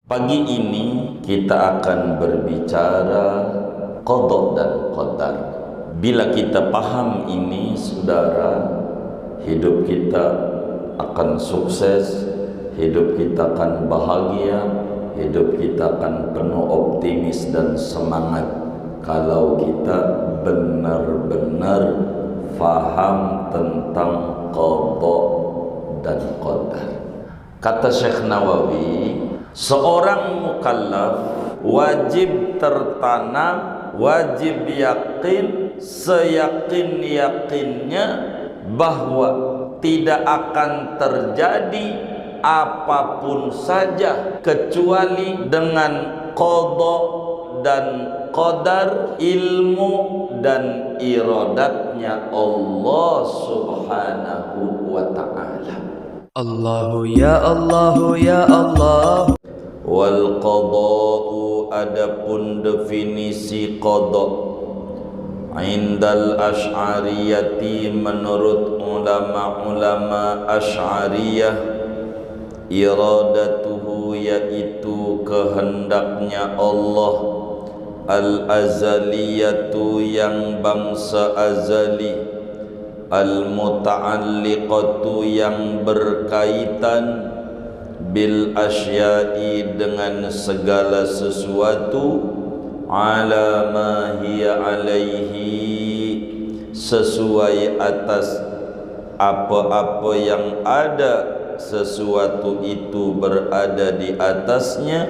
Pagi ini kita akan berbicara qada dan qadar. Bila kita paham ini, saudara, hidup kita akan sukses, hidup kita akan bahagia, hidup kita akan penuh optimis dan semangat kalau kita benar-benar faham tentang qada dan qadar. Kata Syekh Nawawi, seorang mukallaf wajib tertanam, wajib yakin, seyakin-yakinnya bahwa tidak akan terjadi apapun saja kecuali dengan qada dan qadar, ilmu dan iradatnya Allah Subhanahu wa ta'ala. Allahu ya Allahu ya Allah. Wal qada'u, adapun definisi qada indal asy'ariyati, menurut ulama-ulama asy'ariyah, iradatuhu, yaitu kehendaknya Allah, al-azaliyatu, yang bangsa azali, al-muta'alliqatu, yang berkaitan, bil asya'i, dengan segala sesuatu, ala ma hiya alaihi, sesuai atas apa-apa yang ada, sesuatu itu berada di atasnya,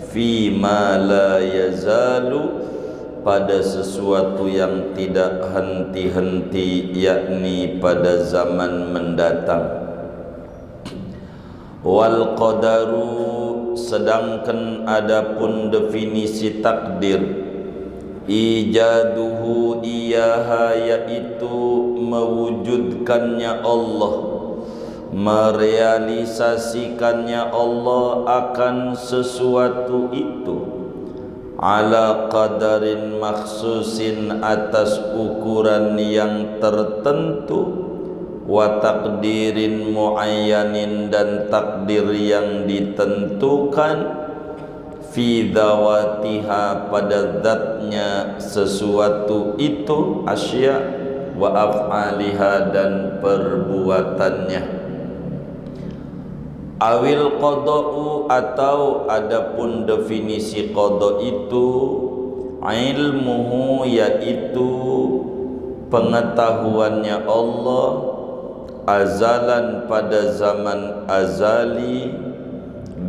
fi ma la yazalu, pada sesuatu yang tidak henti-henti, yakni pada zaman mendatang. Wal qadaru, sedangkan adapun definisi takdir, ijaduhu iyaha, yaitu mewujudkannya Allah, merealisasikannya Allah akan sesuatu itu, ala qadarin makhsusin, atas ukuran yang tertentu, wa takdirin muayyanin, dan takdir yang ditentukan, fi dzawatiha, pada zatnya sesuatu itu, asya, wa af'aliha, dan perbuatannya. Awil qada'u, atau adapun definisi qada itu, ilmuhu, yaitu pengetahuannya Allah, azalan, pada zaman azali,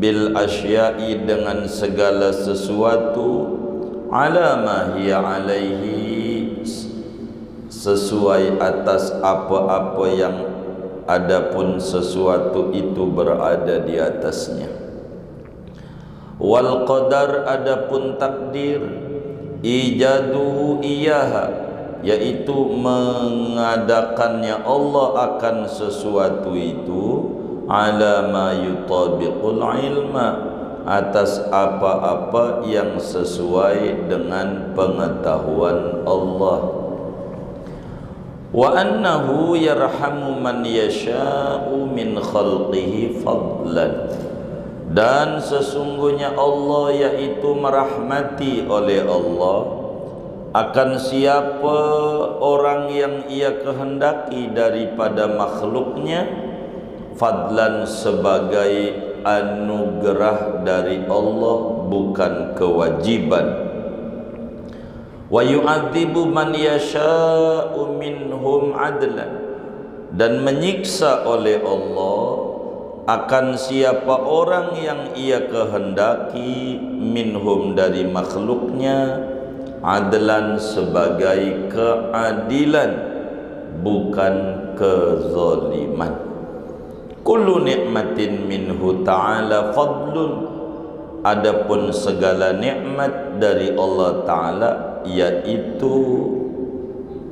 bil asya'i, dengan segala sesuatu, ala ma hiya alaihi, sesuai atas apa-apa yang adapun sesuatu itu berada di atasnya. Wal qadar, adapun takdir, ijaduhu iyaha, yaitu mengadakannya Allah akan sesuatu itu, ala ma yutabiqul ilma, atas apa-apa yang sesuai dengan pengetahuan Allah. Wa annahu yarhamu man yasha'u min khalqihi fadlan, dan sesungguhnya Allah yaitu merahmati oleh Allah akan siapa orang yang ia kehendaki daripada makhluknya, fadlan, sebagai anugerah dari Allah, bukan kewajiban. Wa yu'adzibu man yasha'u minhum adlan, dan menyiksa oleh Allah akan siapa orang yang ia kehendaki, minhum, dari makhluknya, adlan, sebagai keadilan, bukan kezaliman. Kullu ni'matin minhu ta'ala fadlun, adapun segala nikmat dari Allah Ta'ala yaitu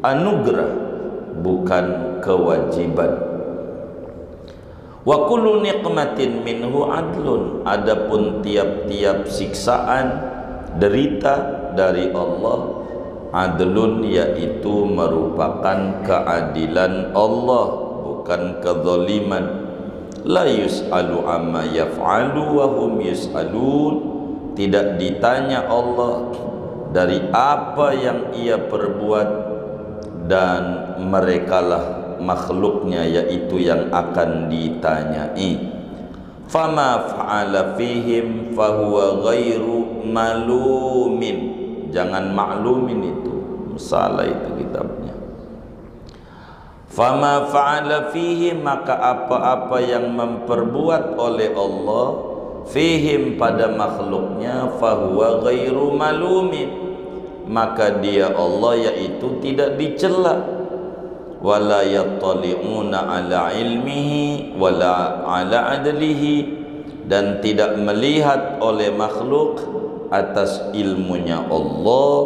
anugerah, bukan kewajiban. Wa kullu niqmatin minhu adlun, adapun tiap-tiap siksaan, derita dari Allah, adlun, yaitu merupakan keadilan Allah, bukan kezaliman. La yus'alu amma yaf'alu wa hum yus'alun. Tidak ditanya Allah dari apa yang ia perbuat, dan merekalah makhluknya yaitu yang akan ditanyai. Fama fa'ala fihim fahuwa ghairu malumin. Jangan maklumin itu, salah itu kitabnya. Fama fa'ala fihim, maka apa-apa yang memperbuat oleh Allah fihim pada makhluknya, fahuwa ghairu malumin, maka dia Allah yaitu tidak dicela. Wala yattali'una ala ilmihi wala ala adlihi, dan tidak melihat oleh makhluk atas ilmunya Allah,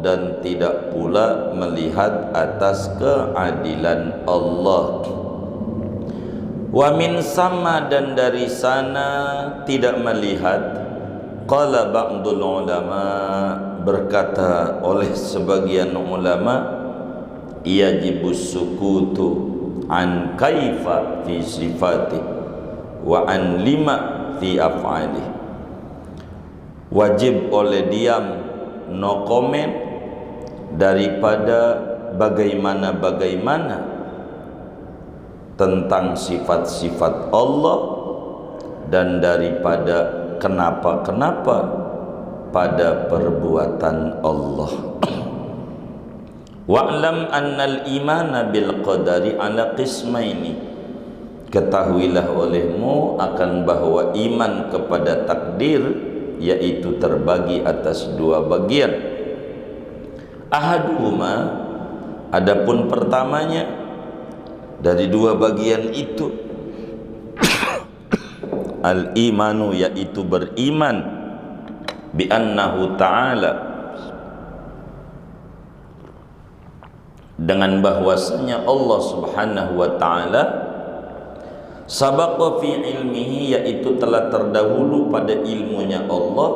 dan tidak pula melihat atas keadilan Allah. Wa min sama, dan dari sana tidak melihat. Qala ba'dul ulama, berkata oleh sebagian ulama, yajibus sukutu an kaifa fi sifati wa an lima fi af'ali. Wajib oleh diam, no comment, daripada bagaimana-bagaimana tentang sifat-sifat Allah, dan daripada kenapa-kenapa pada perbuatan Allah. Wa'lam annal imana bil qadari ala qismaini. Ketahuilah olehmu akan bahwa iman kepada takdir yaitu terbagi atas dua bagian. Ahaduhuma, adapun pertamanya dari dua bagian itu, al-imanu, yaitu beriman, bi annahu ta'ala, dengan bahwasanya Allah Subhanahu wa ta'ala, sabaqa fi ilmihi, yaitu telah terdahulu pada ilmunya Allah,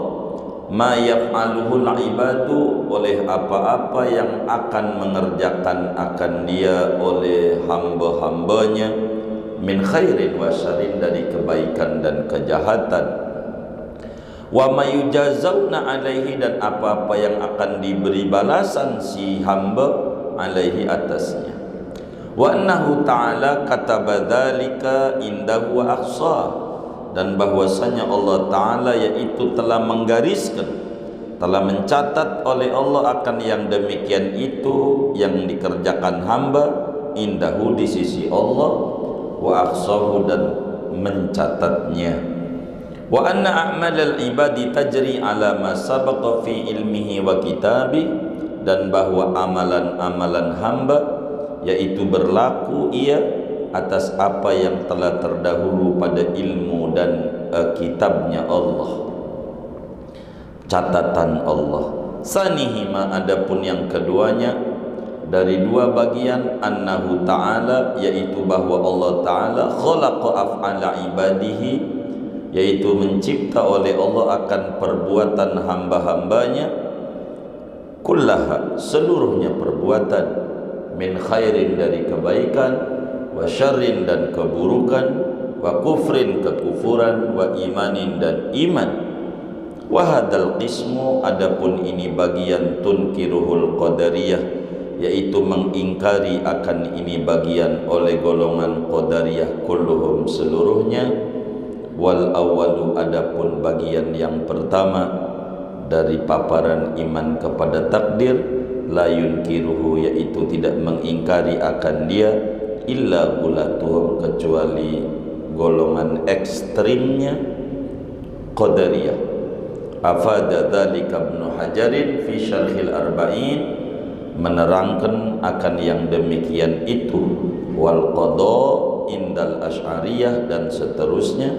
ma yaf'aluhul ibadu, oleh apa-apa yang akan mengerjakan akan dia oleh hamba-hambanya, min khairin wa syarrin, dari kebaikan dan kejahatan, wa ma yujazawna alaihi, dan apa-apa yang akan diberi balasan si hamba alaihi atasnya. Wa annahu ta'ala kataba dzalika indahu wa ahsah, dan bahwasanya Allah Ta'ala yaitu telah menggariskan, telah mencatat oleh Allah akan yang demikian itu yang dikerjakan hamba, indahu, di sisi Allah, wa ahsahu, dan mencatatnya. Wa anna a'malal ibadi tajri ala ma sabaqa fi ilmihi wa kitabih, dan bahwa amalan-amalan hamba yaitu berlaku ia atas apa yang telah terdahulu pada ilmu dan kitabnya Allah, catatan Allah. Sanihima, adapun yang keduanya dari dua bagian, annahu ta'ala, yaitu bahwa Allah Ta'ala khalaqa af'ala ibadihi, yaitu mencipta oleh Allah akan perbuatan hamba-hambanya, kullaha, seluruhnya perbuatan, min khairin, dari kebaikan, wa syarrin, dan keburukan, wa kufrin, kekufuran, wa imanin, dan iman. Wa hadzal qismu, adapun ini bagian, tunkiruhul qadariyah, yaitu mengingkari akan ini bagian oleh golongan qadariyah, kulluhum, seluruhnya. Wal awalu, adapun bagian yang pertama dari paparan iman kepada takdir, la yunkiruhu, yaitu tidak mengingkari akan dia, illa gulatuhum, kecuali golongan ekstrimnya qadariyah. Afada dzalika Ibnu Hajarin fi Syarhil Arba'in, menerangkan akan yang demikian itu, wal qada indal Asy'ariyah, dan seterusnya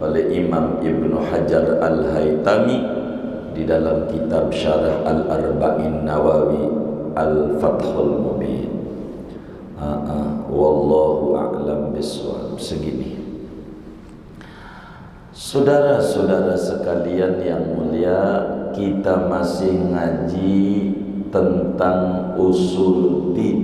oleh Imam Ibnu Hajar Al-Haytami di dalam kitab Syarah Al-Arba'in Nawawi Al-Fathul Mubin. Wallahu a'lam bishawab. Segini, saudara-saudara sekalian yang mulia, kita masih ngaji tentang usul din,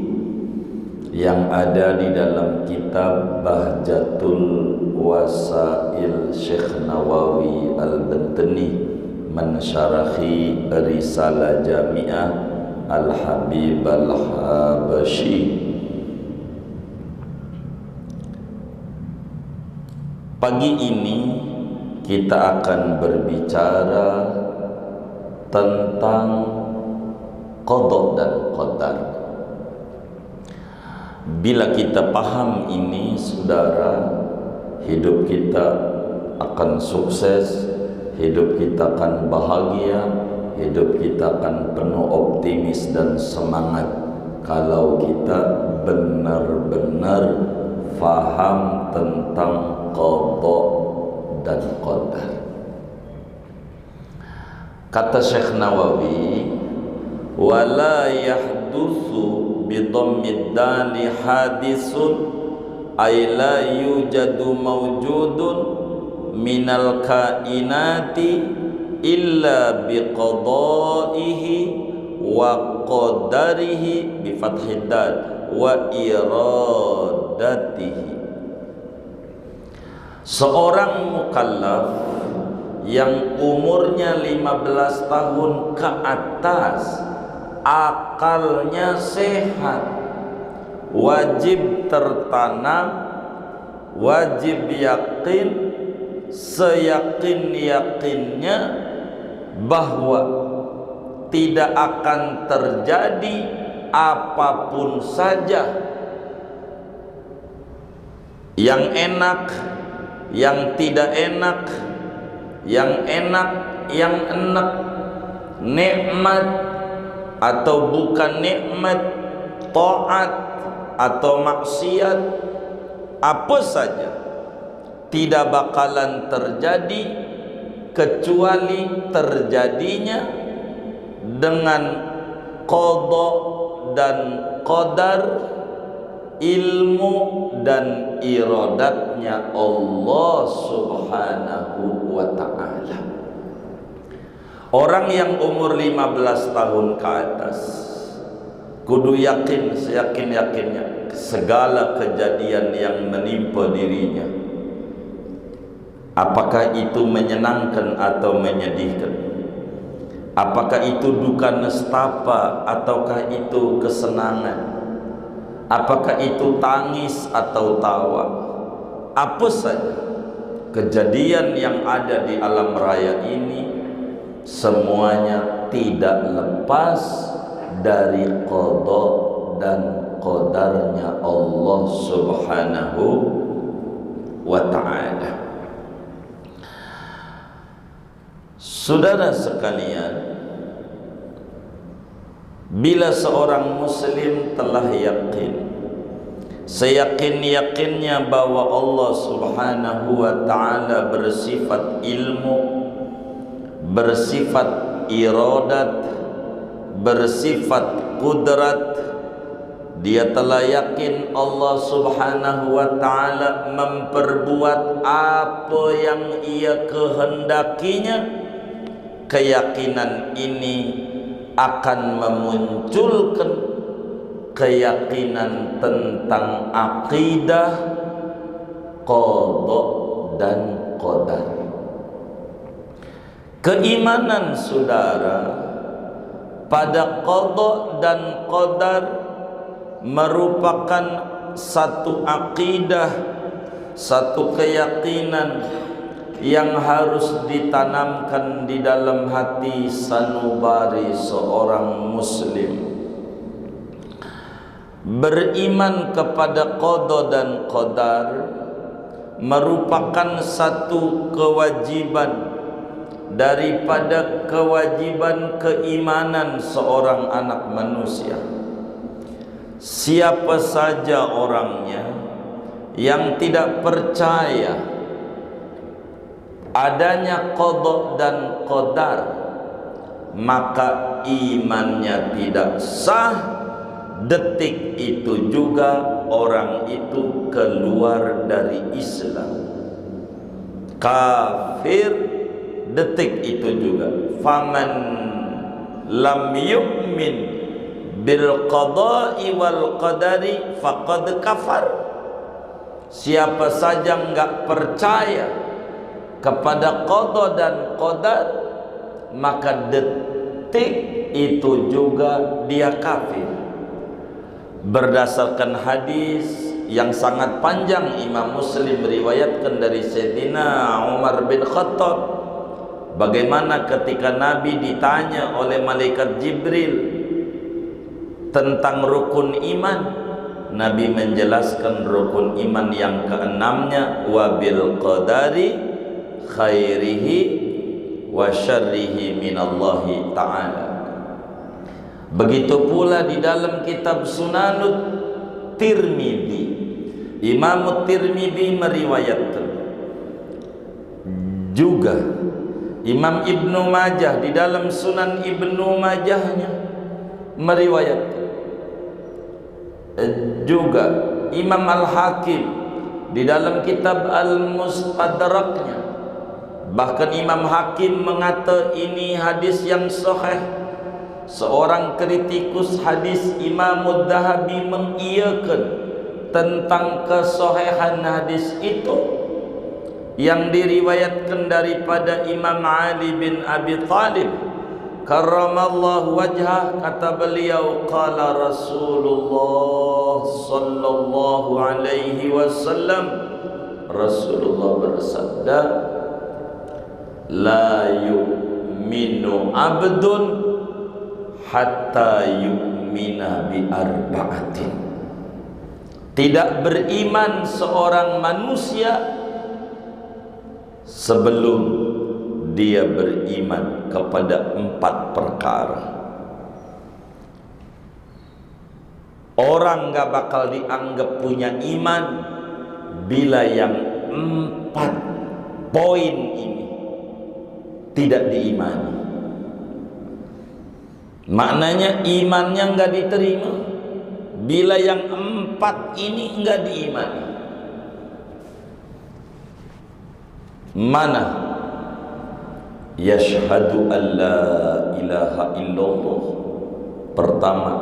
yang ada di dalam kitab Bahjatul Wasail Syekh Nawawi Al-Bantani mensyarahi Risalah Jami'ah Al-Habib Al-Habashi. Pagi ini kita akan berbicara tentang qada dan qadar. Bila kita paham ini, saudara, hidup kita akan sukses, hidup kita akan bahagia, hidup kita akan penuh optimis dan semangat kalau kita benar-benar faham tentang qada dan qadar. Kata Syekh Nawawi, wala yahdutsu bi dhammid dali hadisun ay la yujadu mawjudun minal kainati illa bi qadaihi wa qadarihi bi fathid dal wa iradatihi. Seorang mukallaf yang umurnya 15 tahun ke atas, akalnya sehat, wajib tertanam, wajib yakin, seyakin-yakinnya bahwa tidak akan terjadi apapun saja yang enak, yang tidak enak, yang enak, yang enak, nikmat atau bukan nikmat, taat atau maksiat, apa saja tidak bakalan terjadi kecuali terjadinya dengan qada dan qadar, ilmu dan iradatnya Allah Subhanahu wa ta'ala. Orang yang umur 15 tahun ke atas kudu yakin seyakin-yakinnya segala kejadian yang menimpa dirinya, apakah itu menyenangkan atau menyedihkan, apakah itu duka nestapa ataukah itu kesenangan, apakah itu tangis atau tawa, apa saja kejadian yang ada di alam raya ini, semuanya tidak lepas dari qada dan qadarnya Allah Subhanahu wa ta'ala. Saudara sekalian, bila seorang muslim telah yakin, seyakin-yakinnya bahwa Allah Subhanahu wa ta'ala bersifat ilmu, bersifat iradat, bersifat kudrat, dia telah yakin Allah Subhanahu wa ta'ala memperbuat apa yang ia kehendakinya. Keyakinan ini akan memunculkan keyakinan tentang akidah qada dan qadar. Keimanan saudara pada qada dan qadar merupakan satu akidah, satu keyakinan yang harus ditanamkan di dalam hati sanubari seorang muslim. Beriman kepada qada dan qadar merupakan satu kewajiban daripada kewajiban keimanan seorang anak manusia. Siapa saja orangnya yang tidak percaya adanya qada dan qadar, maka imannya tidak sah. Detik itu juga orang itu keluar dari Islam, kafir. Detik itu juga faman lam yu'min bil qada'i wal qadari faqad kafar. Siapa saja enggak percaya kepada qada dan qadar, maka detik itu juga dia kafir. Berdasarkan hadis yang sangat panjang, Imam Muslim meriwayatkan dari Sayyidina Umar bin Khattab, bagaimana ketika Nabi ditanya oleh malaikat Jibril tentang rukun iman, Nabi menjelaskan rukun iman yang keenamnya, wabil qadari khairihi wa syarrihi minallahi ta'ala. Begitu pula di dalam kitab Sunanud Tirmidzi, Imam Tirmidzi meriwayatkan juga. Imam Ibnu Majah di dalam Sunan Ibnu Majahnya meriwayatkan juga. Imam Al-Hakim di dalam kitab Al-Mustadraknya, bahkan Imam Hakim mengata ini hadis yang sahih. Seorang kritikus hadis, Imam Adz-Dzahabi, mengiyakan tentang kesahihan hadis itu yang diriwayatkan daripada Imam Ali bin Abi Thalib karramallahu wajhah. Kata beliau, qala Rasulullah sallallahu alaihi wasallam, Rasulullah bersabda, la yu'minu abdun hatta yu'mina bi arba'atin. Tidak beriman seorang manusia sebelum dia beriman kepada 4 perkara. Orang gak bakal dianggap punya iman bila yang 4 poin ini tidak diimani. Maknanya imannya enggak diterima bila yang 4 ini enggak diimani. Mana? Yashhadu an la ilaha illallah. Pertama,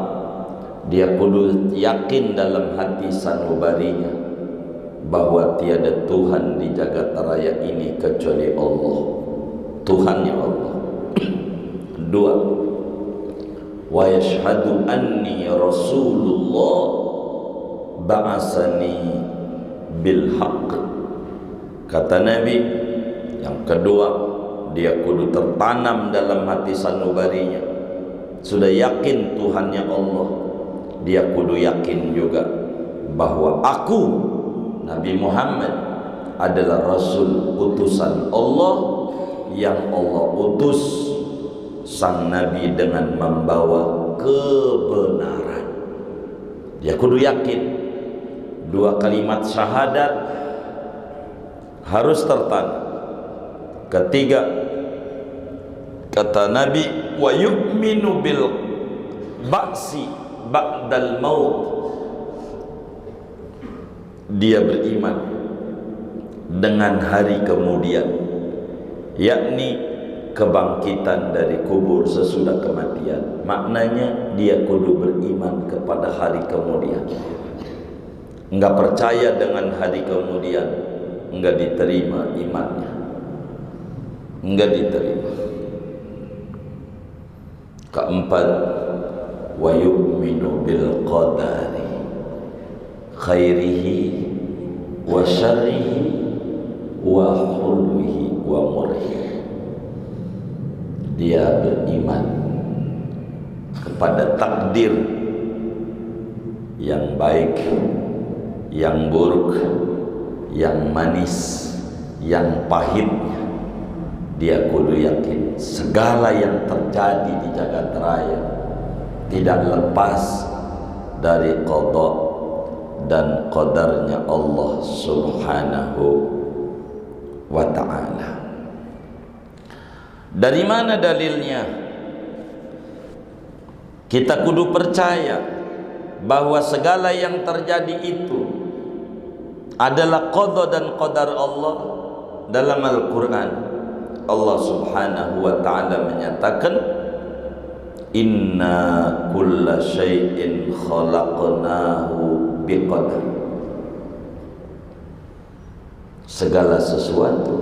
dia kudu yakin dalam hati sanubarinya bahwa tiada Tuhan di jagat raya ini kecuali Allah, Tuhannya Allah. 2, wa yashhadu anni Rasulullah ba'asani bil haqq. Kata Nabi, yang kedua, dia kudu tertanam dalam hati sanubarinya, sudah yakin Tuhannya Allah, dia kudu yakin juga bahwa aku Nabi Muhammad adalah Rasul utusan Allah yang Allah utus sang Nabi dengan membawa kebenaran. Dia kudu yakin. 2 kalimat syahadat harus tertanam. Ketiga, kata Nabi, wa yu'minu bil ba'si ba'dal maut. Dia beriman dengan hari kemudian, yakni kebangkitan dari kubur sesudah kematian. Maknanya dia kudu beriman kepada hari kemudian. Enggak percaya dengan hari kemudian, enggak diterima imannya, enggak diterima. Keempat, wa yu'minu bil qadari khairihi wa syarrihi wa hulwihi wa murhi. Dia beriman kepada takdir yang baik, yang buruk, yang manis, yang pahitnya. Dia kudu yakin segala yang terjadi di jagat raya tidak lepas dari qada dan qadarnya Allah Subhanahu wa ta'ala. Dari mana dalilnya? Kita kudu percaya bahwa segala yang terjadi itu adalah qada dan qadar Allah. Dalam Al-Quran Allah Subhanahu wa ta'ala menyatakan, inna kulla syai'in khalaqnahu biqadar. Segala sesuatu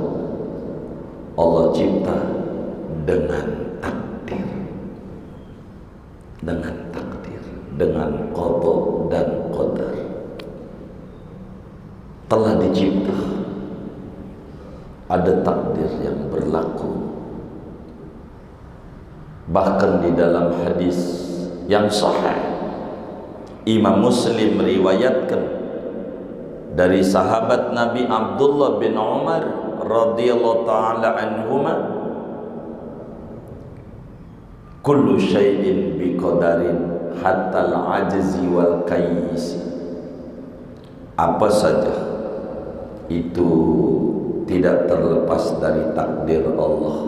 Allah cipta dengan takdir, dengan qada dan qadar. Telah dicipta, ada takdir yang berlaku. Bahkan di dalam hadis yang sahih, Imam Muslim meriwayatkan dari sahabat Nabi Abdullah bin Umar radhiyallahu taala anhuma, kullu syai'in biqadarin hatta al-ajzi wal kayis. Apa saja itu tidak terlepas dari takdir Allah,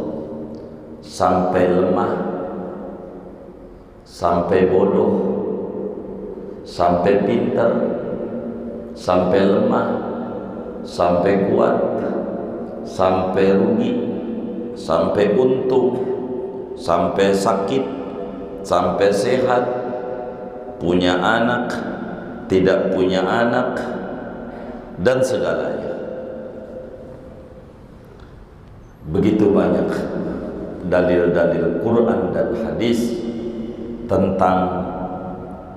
sampai lemah, sampai bodoh, sampai pintar, sampai lemah, sampai kuat, sampai rugi, sampai untung, sampai sakit, sampai sehat, punya anak, tidak punya anak, dan segalanya. Begitu banyak dalil-dalil Quran dan hadis tentang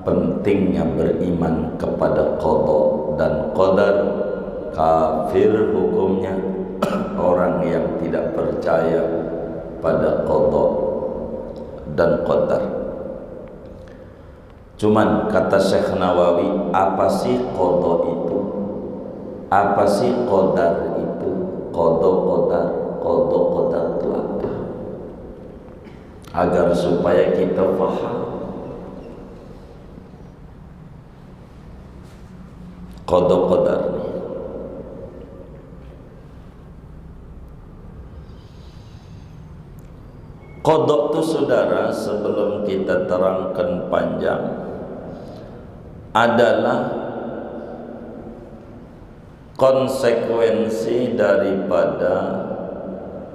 pentingnya beriman kepada qada dan qadar. Kafir hukumnya orang yang tidak percaya pada qada dan qadar. Cuman kata Syekh Nawawi, apa sih qada itu? Apa sih qadar itu? Qada itu apa? Agar supaya kita faham qada ni. Qada itu saudara, sebelum kita terangkan panjang, adalah konsekuensi daripada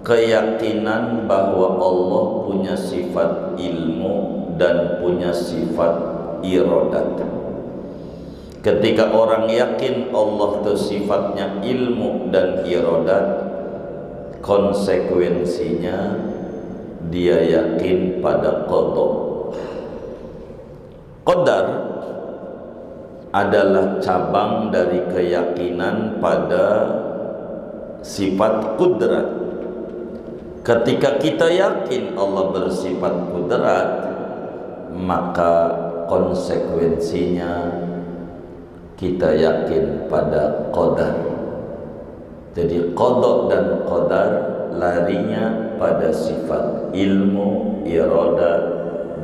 keyakinan bahwa Allah punya sifat ilmu dan punya sifat iradat. Ketika orang yakin Allah itu sifatnya ilmu dan iradat, konsekuensinya dia yakin pada qada. Qadar adalah cabang dari keyakinan pada sifat kudrat. Ketika kita yakin Allah bersifat kudrat, maka konsekuensinya kita yakin pada qadar. Jadi qada dan qadar larinya pada sifat ilmu, iradat,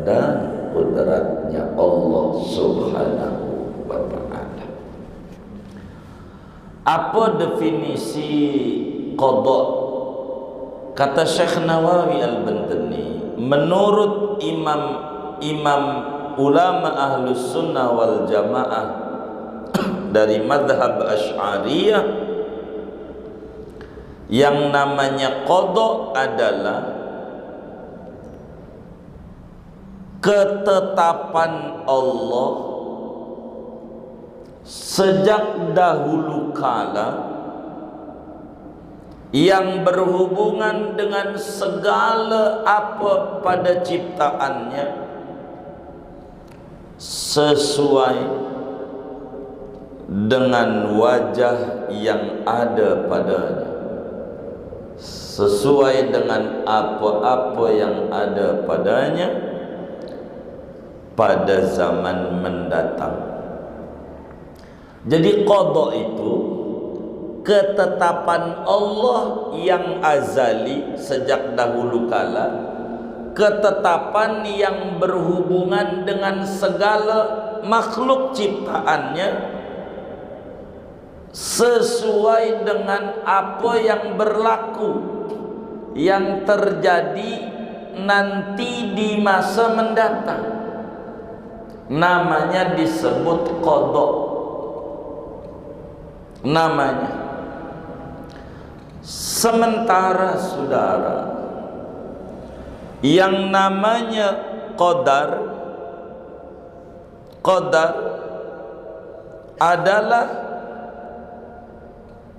dan kudratnya Allah Subhanahu wa ta'ala. Apa definisi qada? Kata Syekh Nawawi Al-Bantani, menurut imam ulama Ahlus Sunnah wal Jamaah dari madhab Asy'ariyah, yang namanya qada adalah ketetapan Allah sejak dahulu kala yang berhubungan dengan segala apa pada ciptaannya, sesuai dengan wajah yang ada padanya, sesuai dengan apa-apa yang ada padanya pada zaman mendatang. Jadi qada itu ketetapan Allah yang azali sejak dahulu kala, ketetapan yang berhubungan dengan segala makhluk ciptaannya, sesuai dengan apa yang berlaku, yang terjadi nanti di masa mendatang. Namanya disebut qada. Namanya. Sementara saudara, yang namanya qadar adalah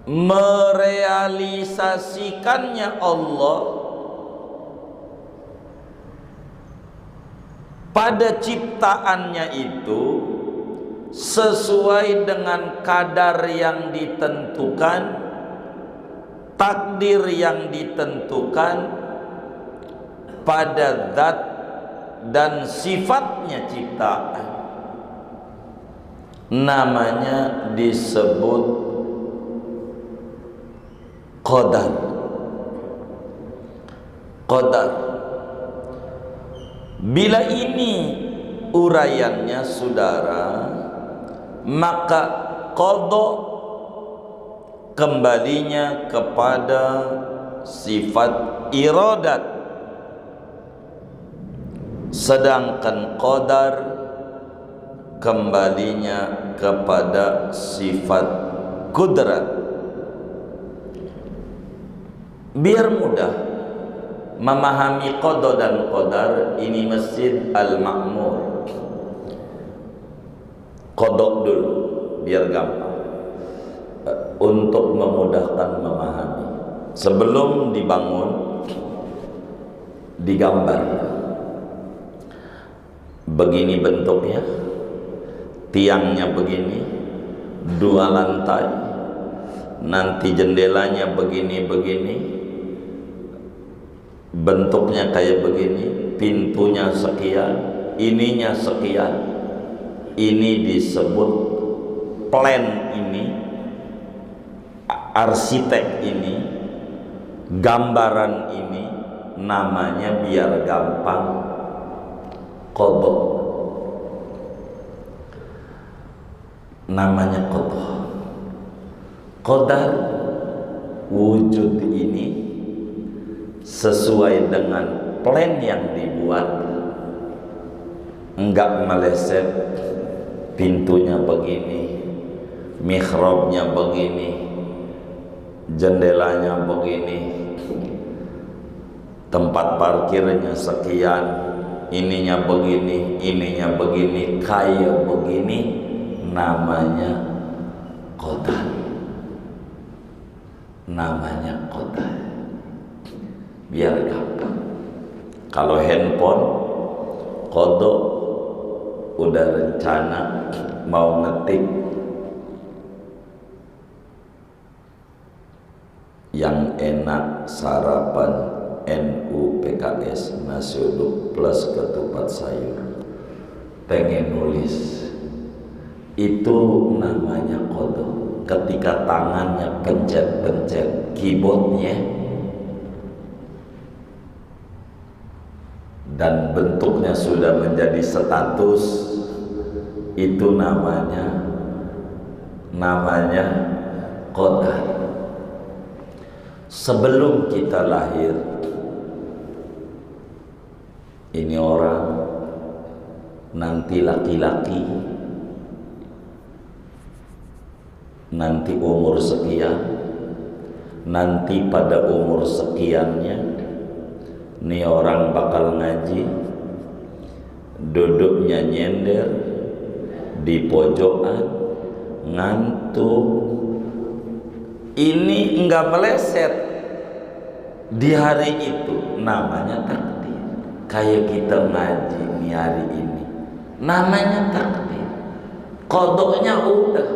merealisasikannya Allah pada ciptaannya itu sesuai dengan kadar yang ditentukan, takdir yang ditentukan pada zat dan sifatnya ciptaan. Namanya disebut qadar. Bila ini uraiannya saudara, maka qada kembalinya kepada sifat iradat, sedangkan qadar kembalinya kepada sifat kudrat. Biar mudah memahami qada dan qadar, ini Masjid Al-Ma'mur. Kodok dulu biar gampang, untuk memudahkan memahami. Sebelum dibangun, digambar. Begini bentuknya, tiangnya begini, 2 lantai, nanti jendelanya begini-begini, bentuknya kayak begini, pintunya sekian, ininya sekian. Ini disebut plan, ini arsitek, ini gambaran, ini namanya biar gampang qada. Namanya qada. Qadar wujud ini sesuai dengan plan yang dibuat, enggak meleset. Pintunya begini, mihrabnya begini, jendelanya begini, tempat parkirnya sekian, ininya begini, ininya begini, kayak begini. Namanya qadar. Namanya qadar. Biar gampang. Kalau handphone qada, udah rencana mau ngetik yang enak sarapan NU PKS, nasi uduk plus ketupat sayur, pengen nulis, itu namanya qada. Ketika tangannya pencet-pencet keyboardnya dan bentuknya sudah menjadi status, itu namanya qadar. Sebelum kita lahir, ini orang nanti laki-laki, nanti umur sekian, nanti pada umur sekiannya ini orang bakal ngaji, duduknya nyender di pojokan, ngantuk. Ini enggak meleset di hari itu, namanya takdir. Kayak kita ngaji di hari ini, namanya takdir. Qadanya udah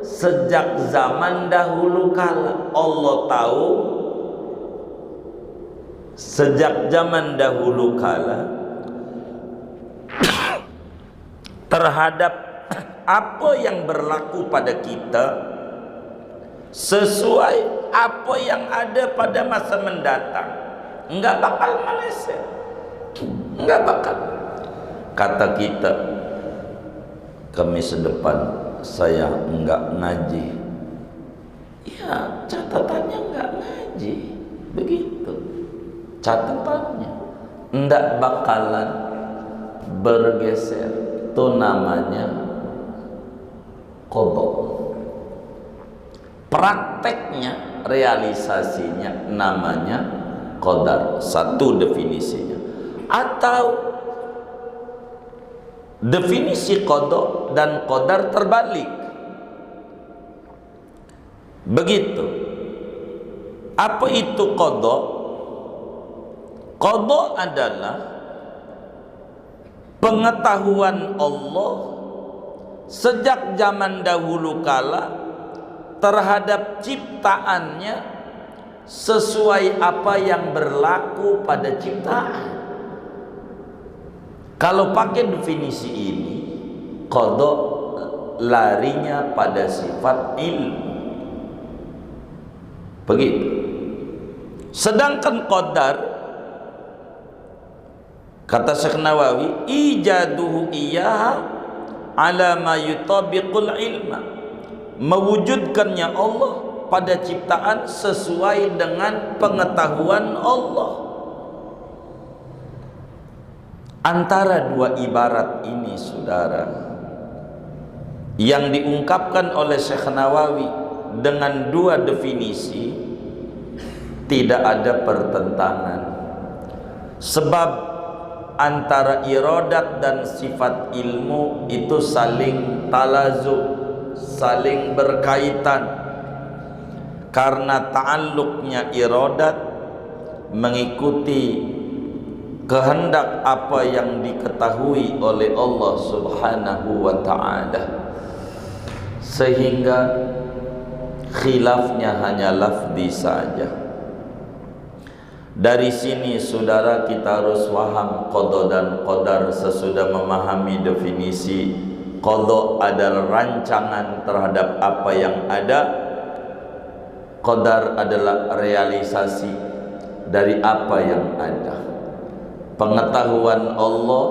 sejak zaman dahulu kala. Allah tahu sejak zaman dahulu kala terhadap apa yang berlaku pada kita, sesuai apa yang ada pada masa mendatang. Enggak bakal meleset, enggak bakal. Kata kita, Kamis depan saya enggak ngaji, ya catatannya enggak ngaji, begitu catatannya. Enggak bakalan bergeser, itu namanya qada. Prakteknya, realisasinya namanya qadar. Satu definisinya. Atau definisi qada dan qadar terbalik. Begitu. Apa itu qada? Qada adalah pengetahuan Allah sejak zaman dahulu kala terhadap ciptaannya sesuai apa yang berlaku pada ciptaan. Kalau pakai definisi ini, qada larinya pada sifat ilmu. Begitu. Sedangkan qadar, kata Syekh Nawawi, ijaduhu iyaha ala ma yutabiqul ilma, mewujudkannya Allah pada ciptaan sesuai dengan pengetahuan Allah. Antara dua ibarat ini, saudara, yang diungkapkan oleh Syekh Nawawi dengan dua definisi, tidak ada pertentangan. Sebab antara iradat dan sifat ilmu itu saling talazum, saling berkaitan. Karena ta'alluqnya iradat mengikuti kehendak apa yang diketahui oleh Allah Subhanahu wa ta'ala, sehingga khilafnya hanya lafzi saja. Dari sini saudara kita harus paham qada dan qadar sesudah memahami definisi. Qada adalah rancangan terhadap apa yang ada, qadar adalah realisasi dari apa yang ada. Pengetahuan Allah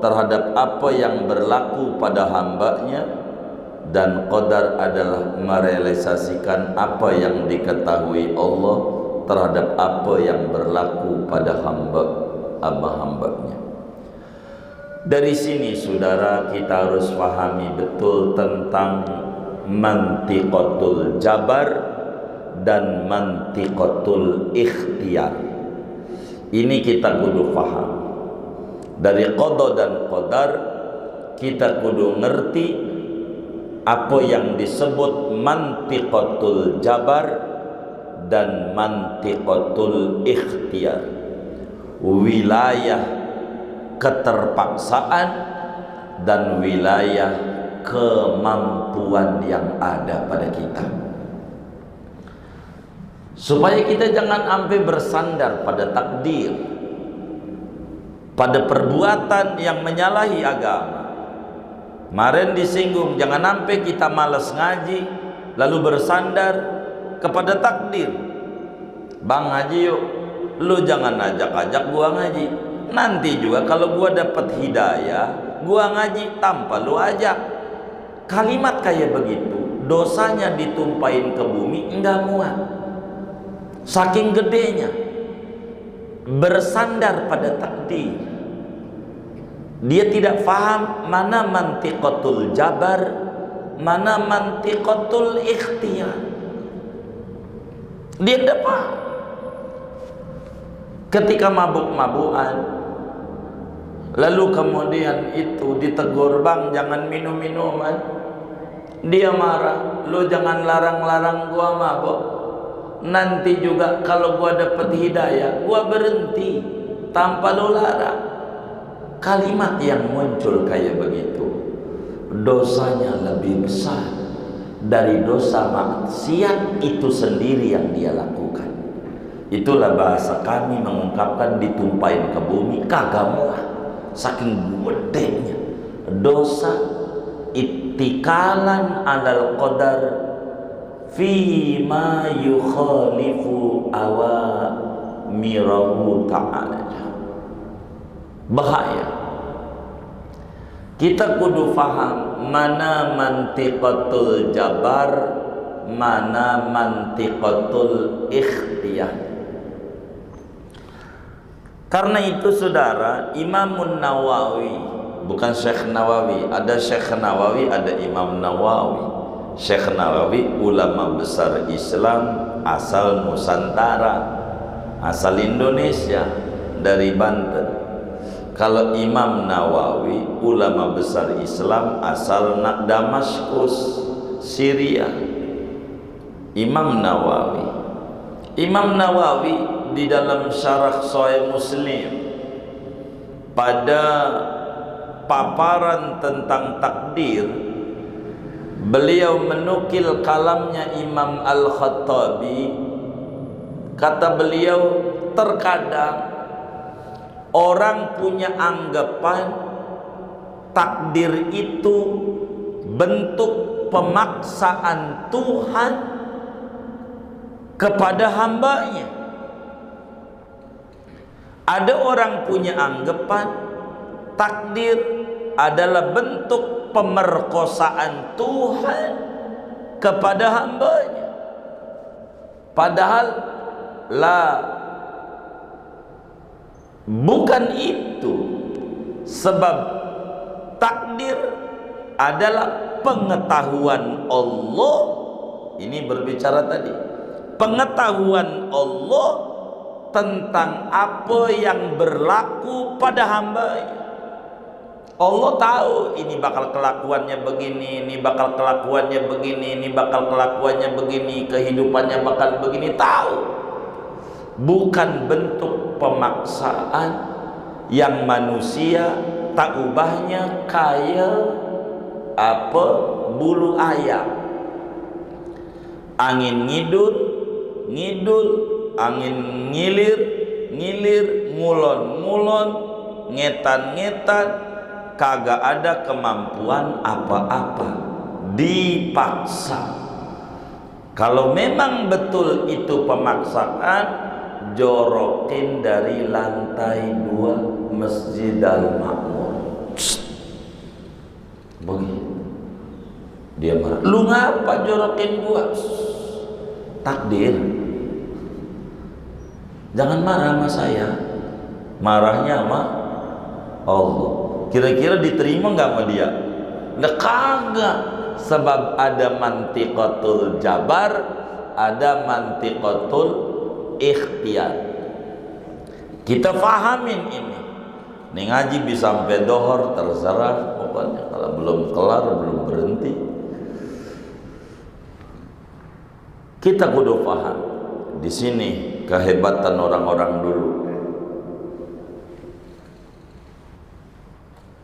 terhadap apa yang berlaku pada hambanya, dan qadar adalah merealisasikan apa yang diketahui Allah terhadap apa yang berlaku pada hamba-hambanya. Dari sini saudara kita harus pahami betul tentang mantiqatul jabar dan mantiqatul ikhtiyar. Ini kita kudu paham. Dari qada dan qadar kita kudu ngerti apa yang disebut mantiqatul jabar dan mantiqatul ikhtiyar, wilayah keterpaksaan dan wilayah kemampuan yang ada pada kita, supaya kita jangan sampai bersandar pada takdir, pada perbuatan yang menyalahi agama. Kemarin disinggung, jangan sampai kita malas ngaji lalu bersandar kepada takdir. Bang Haji yuk, lu jangan ajak-ajak gua ngaji. Nanti juga kalau gua dapat hidayah, gua ngaji tanpa lu ajak. Kalimat kayak begitu, dosanya ditumpahin ke bumi enggak muat. Saking gedenya bersandar pada takdir. Dia tidak faham mana mantiqatul jabar, mana mantiqatul ikhtiyar. Dia tidak paham. Ketika mabuk-mabukan, lalu kemudian itu ditegur, bang jangan minum minuman, dia marah, lu jangan larang-larang gua mabuk. Nanti juga kalau gua dapat hidayah, gua berhenti tanpa lu larang. Kalimat yang muncul kayak begitu, dosanya lebih besar dari dosa maksiat itu sendiri yang dia lakukan. Itulah bahasa kami mengungkapkan ditumpahin ke bumi, kagak muat. Saking gedenya dosa, ittikalan alal qadar fima yukhalifu awamirahu ta'ala. Bahaya. Kita kudu faham mana mantiqatul jabar, mana mantiqatul ikhtiyar. Karena itu saudara, Imam Nawawi, bukan Syekh Nawawi, ada Syekh Nawawi, ada Imam Nawawi. Syekh Nawawi ulama besar Islam asal Nusantara, asal Indonesia, dari Banten. Kalau Imam Nawawi ulama besar Islam asal Damaskus, Syria. Imam Nawawi di dalam syarah Sahih Muslim pada paparan tentang takdir, beliau menukil kalamnya Imam Al-Khattabi. Kata beliau, terkadang orang punya anggapan takdir itu bentuk pemaksaan Tuhan kepada hambanya. Ada orang punya anggapan takdir adalah bentuk pemerkosaan Tuhan kepada hambanya. Padahal bukan itu. Sebab takdir adalah pengetahuan Allah. Ini berbicara tadi, pengetahuan Allah tentang apa yang berlaku pada hambanya. Allah tahu ini bakal kelakuannya begini, ini bakal kelakuannya begini, ini bakal kelakuannya begini, kehidupannya bakal begini, tahu. Bukan bentuk pemaksaan yang manusia tak ubahnya kayak apa bulu ayam. Angin ngidul, angin ngilir, ngulon, ngetan, kagak ada kemampuan apa-apa, dipaksa. Kalau memang betul itu pemaksaan, jorokin dari lantai 2 Masjid Al-Ma'mun. Begitu. Dia marah, lu ngapa jorokin gua? Takdir. Jangan marah sama saya, marahnya sama Allah. Kira-kira diterima nggak sama dia? Nggak, kagak. Sebab ada mantiqatul jabar, ada mantiqatul ikhtiyar. Kita fahamin ini. Nih ngaji bisa sampai dohor, terserah pokoknya. Kalau belum kelar, belum berhenti. Kita kudu paham. Di sini kehebatan orang-orang dulu.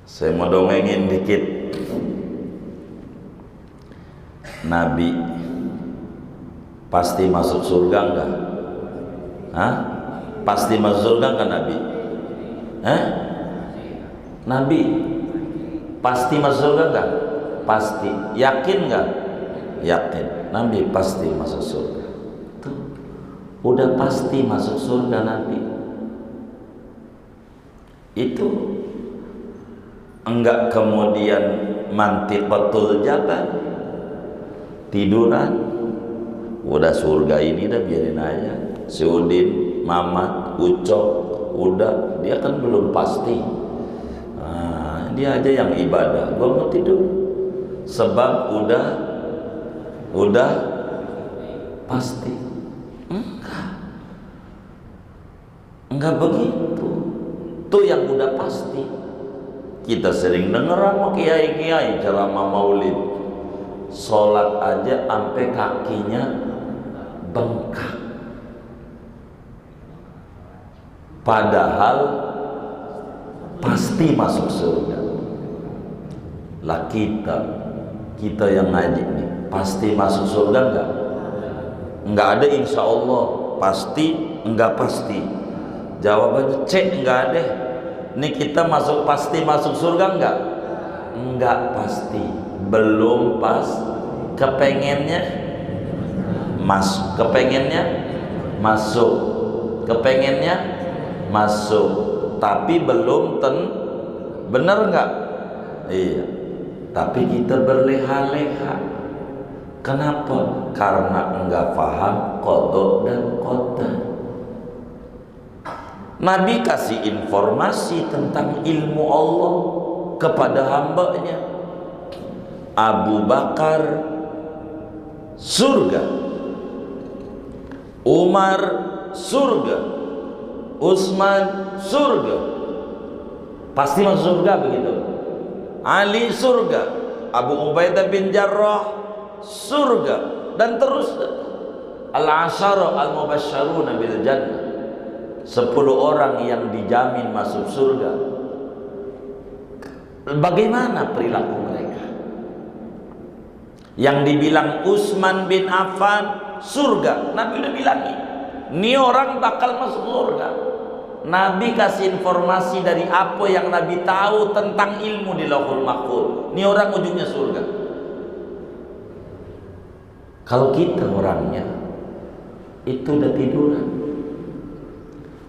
Saya mau dongengin dikit. Nabi pasti masuk surga enggak? Hah? Pasti masuk surga enggak Nabi? Nabi pasti masuk surga enggak? Pasti. Yakin enggak? Yakin. Nabi pasti masuk surga. Tuh, udah pasti masuk surga Nabi. Itu enggak kemudian mantiqatul jabal, tiduran. Udah surga ini dah biarin aja. Si Udin, Mamat, Ucok, udah, dia kan belum pasti. Nah, dia aja yang ibadah. Gua mau tidur. Sebab udah pasti. Enggak begitu. Tuh yang udah pasti. Kita sering dengar sama kiai-kiai ceramah maulid, sholat aja sampai kakinya bengkak. Padahal pasti masuk surga. Lah kita yang ngaji nih, pasti masuk surga enggak? Enggak ada insya Allah, pasti, enggak pasti. Jawabannya cek, enggak ada. Ini kita pasti masuk surga enggak? Enggak pasti. Belum pas. Kepengennya masuk. Kepengennya masuk. Tapi belum benar enggak? Iya. Tapi kita berleha-leha. Kenapa? Karena enggak paham qada dan qadar. Nabi kasih informasi tentang ilmu Allah kepada hambanya. Abu Bakar surga, Umar surga, Utsman surga. pasti masuk surga begitu. Ali surga, Abu Ubaidah bin Jarrah surga, dan terus al-asyara al-mubasysyaruna bil jannah, 10 orang yang dijamin masuk surga. Bagaimana perilaku mereka? Yang dibilang Utsman bin Affan surga, Nabi udah bilangin, ini orang bakal masuk surga. Nabi kasih informasi dari apa yang Nabi tahu tentang ilmu di Lauhul Mahfuz. Ini orang ujungnya surga. Kalau kita orangnya itu udah tiduran.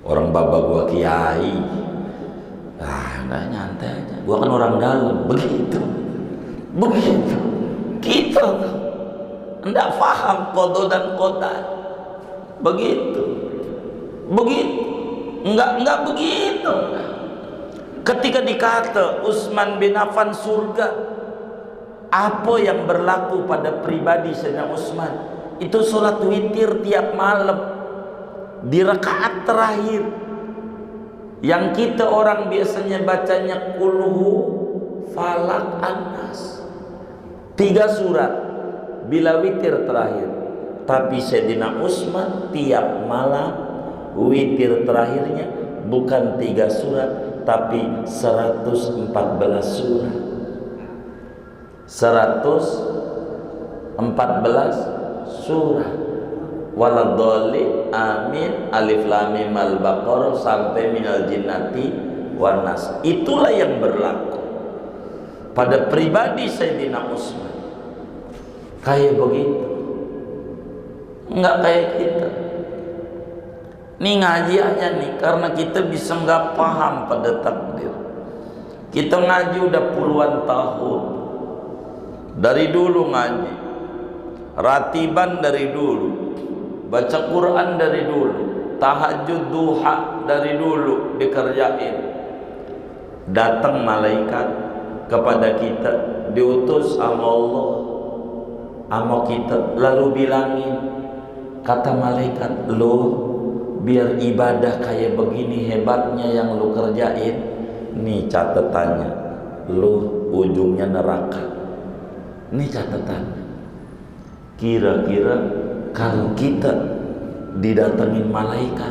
Orang baba gua kiai, nggak nyantai aja. Gua kan orang dalam, begitu. Kita nggak paham qada dan qadar, begitu. Enggak begitu. Ketika dikata Utsman bin Affan surga, apa yang berlaku pada pribadi Sayyidina Utsman? Itu sholat witir tiap malam di rakaat terakhir, yang kita orang biasanya bacanya kulhu, falak, an-nas, 3 surat bila witir terakhir. Tapi Sayyidina Utsman tiap malam witir terakhirnya bukan 3 surat tapi 114 surat. 114 surat. Waladhdallin, amin, alif lam mim al-baqarah sampai minal jinnati wan nas. Itulah yang berlaku pada pribadi Sayyidina Utsman. Kayak begitu. Enggak kayak kita. Ini ngaji aja nih, karena kita bisa nggak paham pada takdir. Kita ngaji udah puluhan tahun, dari dulu ngaji, ratiban dari dulu, baca Quran dari dulu, tahajud duha dari dulu dikerjain. Datang malaikat kepada kita, diutus sama Allah, sama kita, lalu bilangin, kata malaikat, lo biar ibadah kayak begini hebatnya yang lu kerjain, nih catatannya, lu ujungnya neraka. Nih catatannya. Kira-kira kalau kita didatengin malaikat,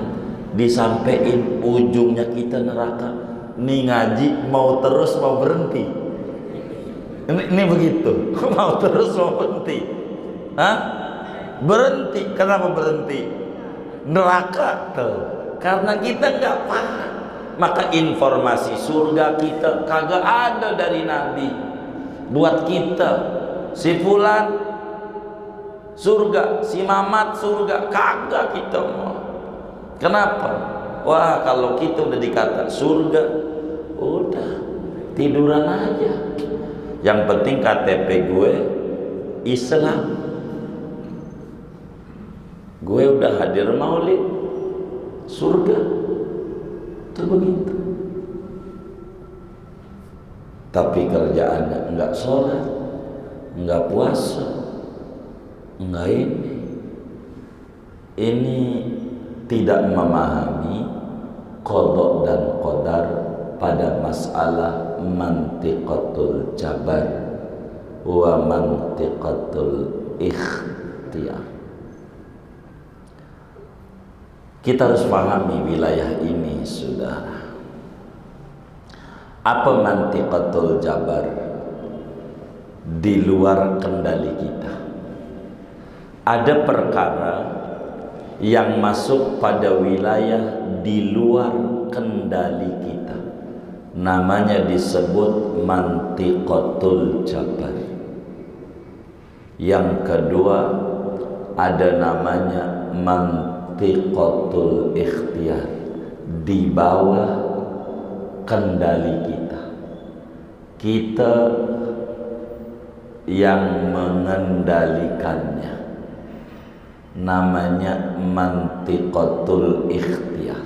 disampein ujungnya kita neraka, nih ngaji mau terus mau berhenti? Ini begitu. Mau terus mau berhenti? Berhenti. Kenapa berhenti? Neraka tuh, karena kita nggak paham. Maka informasi surga kita kagak ada dari Nabi buat kita. Si fulan surga, si Mamat surga, kagak kita mau. Kenapa? Wah, kalau kita udah dikata surga, udah tiduran aja. Yang penting KTP gue Islam. Gue udah hadir maulid, surga. Itu begitu. Tapi kerjaannya enggak sholat, enggak puasa, enggak ini. Ini tidak memahami qada dan qadar pada masalah mantiqatul jabar wa mantiqatul ikhtiyar. Kita harus pahami wilayah ini, saudara. Apa mantiqatul jabar? Di luar kendali kita. Ada perkara yang masuk pada wilayah di luar kendali kita. Namanya disebut mantiqatul jabar. Yang kedua ada namanya mantiqatul ikhtiyar, di bawah kendali kita. Kita yang mengendalikannya. Namanya mantiqatul ikhtiyar.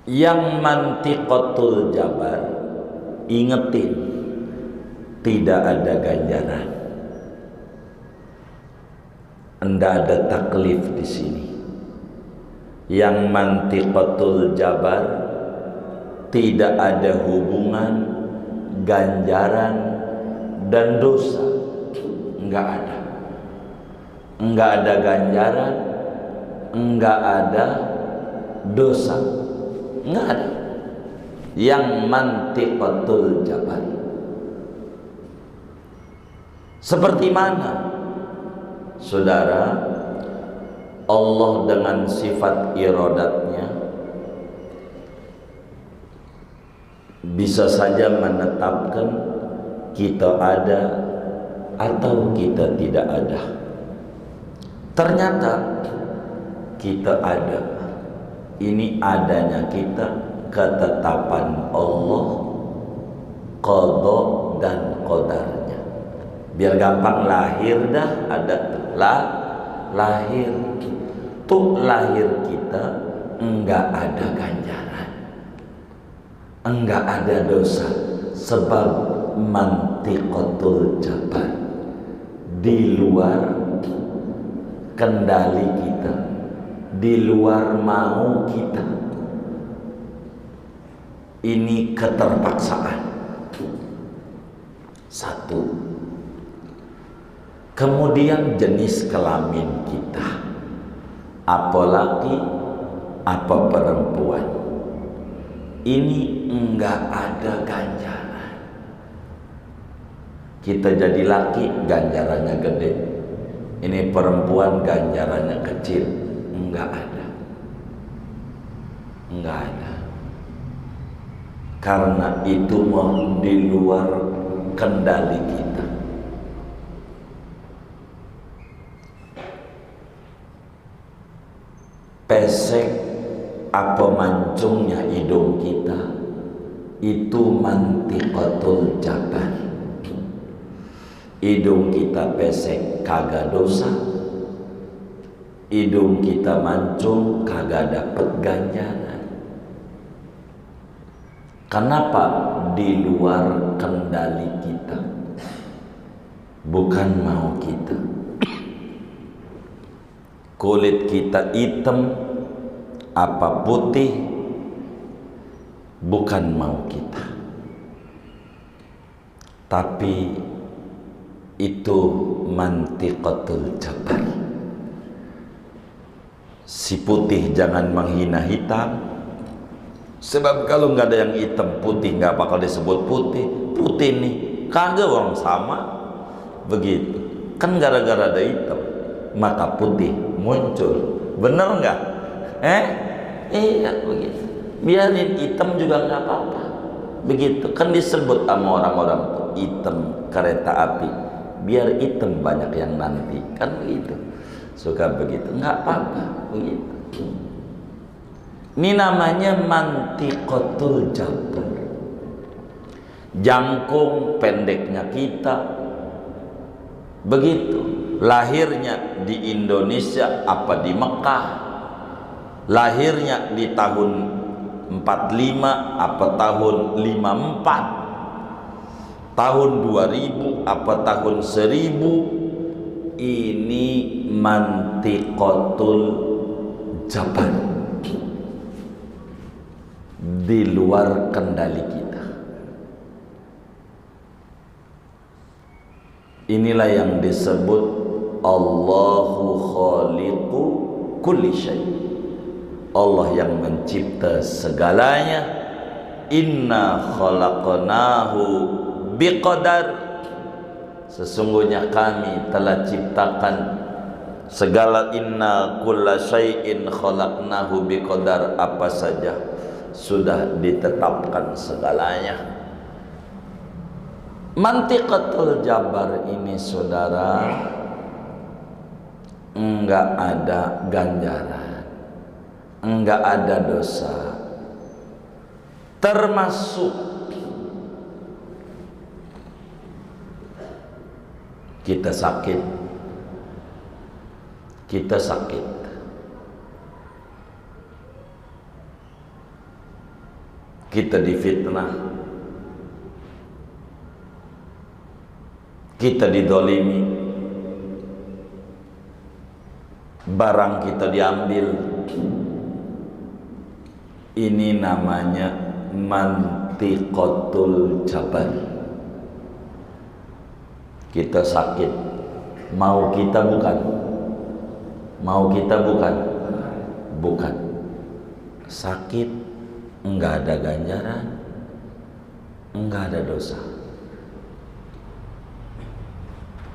Yang mantiqatul jabar, ingetin, tidak ada ganjaran. Tidak ada taklif di sini. Yang mantiqatul jabar, tidak ada hubungan ganjaran dan dosa. Enggak ada. Enggak ada ganjaran, enggak ada dosa. Enggak ada. Yang mantiqatul jabar. Seperti mana? Saudara, Allah dengan sifat iradatnya bisa saja menetapkan kita ada atau kita tidak ada. Ternyata kita ada. Ini adanya kita ketetapan Allah, qada dan qadarnya. Biar gampang lahir dah ada lahir. Tuh lahir kita enggak ada ganjaran, enggak ada dosa, sebab mantiqatul jabar, di luar kendali kita, di luar mau kita. Ini keterpaksaan. Satu. Kemudian jenis kelamin kita, apa laki, apa perempuan, ini enggak ada ganjaran. Kita jadi laki, ganjarannya gede. Ini perempuan, ganjarannya kecil. Enggak ada. Enggak ada. Karena itu mau di luar kendali kita. Pesek apa mancungnya hidung kita, itu mantiqatul jabar. Hidung kita pesek kagak dosa, hidung kita mancung kagak dapet ganjaran. Kenapa? Di luar kendali kita, bukan mau kita. Kulit kita hitam apa putih, bukan mau kita. Tapi itu mantiqatul jabar. Si putih jangan menghina hitam, sebab kalau nggak ada yang hitam putih nggak bakal disebut putih. Putih nih kagak orang sama, begitu kan, gara-gara ada hitam maka putih muncul. Bener nggak? Iya begitu. Biarin hitam juga nggak apa-apa. Begitu kan disebut sama orang-orang tuh hitam kereta api. Biar hitam banyak yang nanti, kan begitu. Suka begitu, nggak apa-apa begitu. Ini namanya mantiqatul jabar. Jangkung pendeknya kita. Begitu. Lahirnya di Indonesia apa di Mekah, lahirnya di tahun 45 apa tahun 54, tahun 2000 apa tahun 1000, ini mantiqatul jabar, di luar kendali kita. Inilah yang disebut Allahu khaliqu kulli syai. Allah yang mencipta segalanya. Inna khalaqnahu biqadar. Sesungguhnya kami telah ciptakan segala. Inna kulla syai'in khalaqnahu biqadar. Apa saja sudah ditetapkan segalanya. Mantiqatul jabar ini saudara, enggak ada ganjaran, enggak ada dosa, termasuk kita sakit, kita difitnah, kita didolimi, barang kita diambil. Ini namanya mantiqatul jabar. Kita sakit, mau kita bukan, bukan. Sakit enggak ada ganjaran, enggak ada dosa.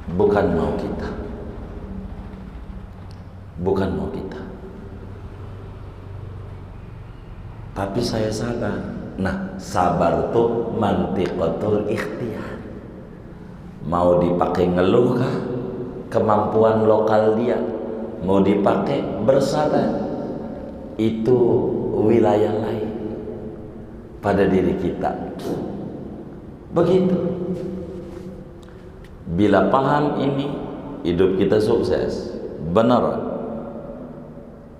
Bukan mau kita. Tapi saya sabar. Nah, sabar tuh mantiqatul ikhtiar. Mau dipakai ngeluh kah? Kemampuan lokal dia. Mau dipakai bersabar. Itu wilayah lain pada diri kita. Begitu. Bila paham ini, hidup kita sukses. Beneran.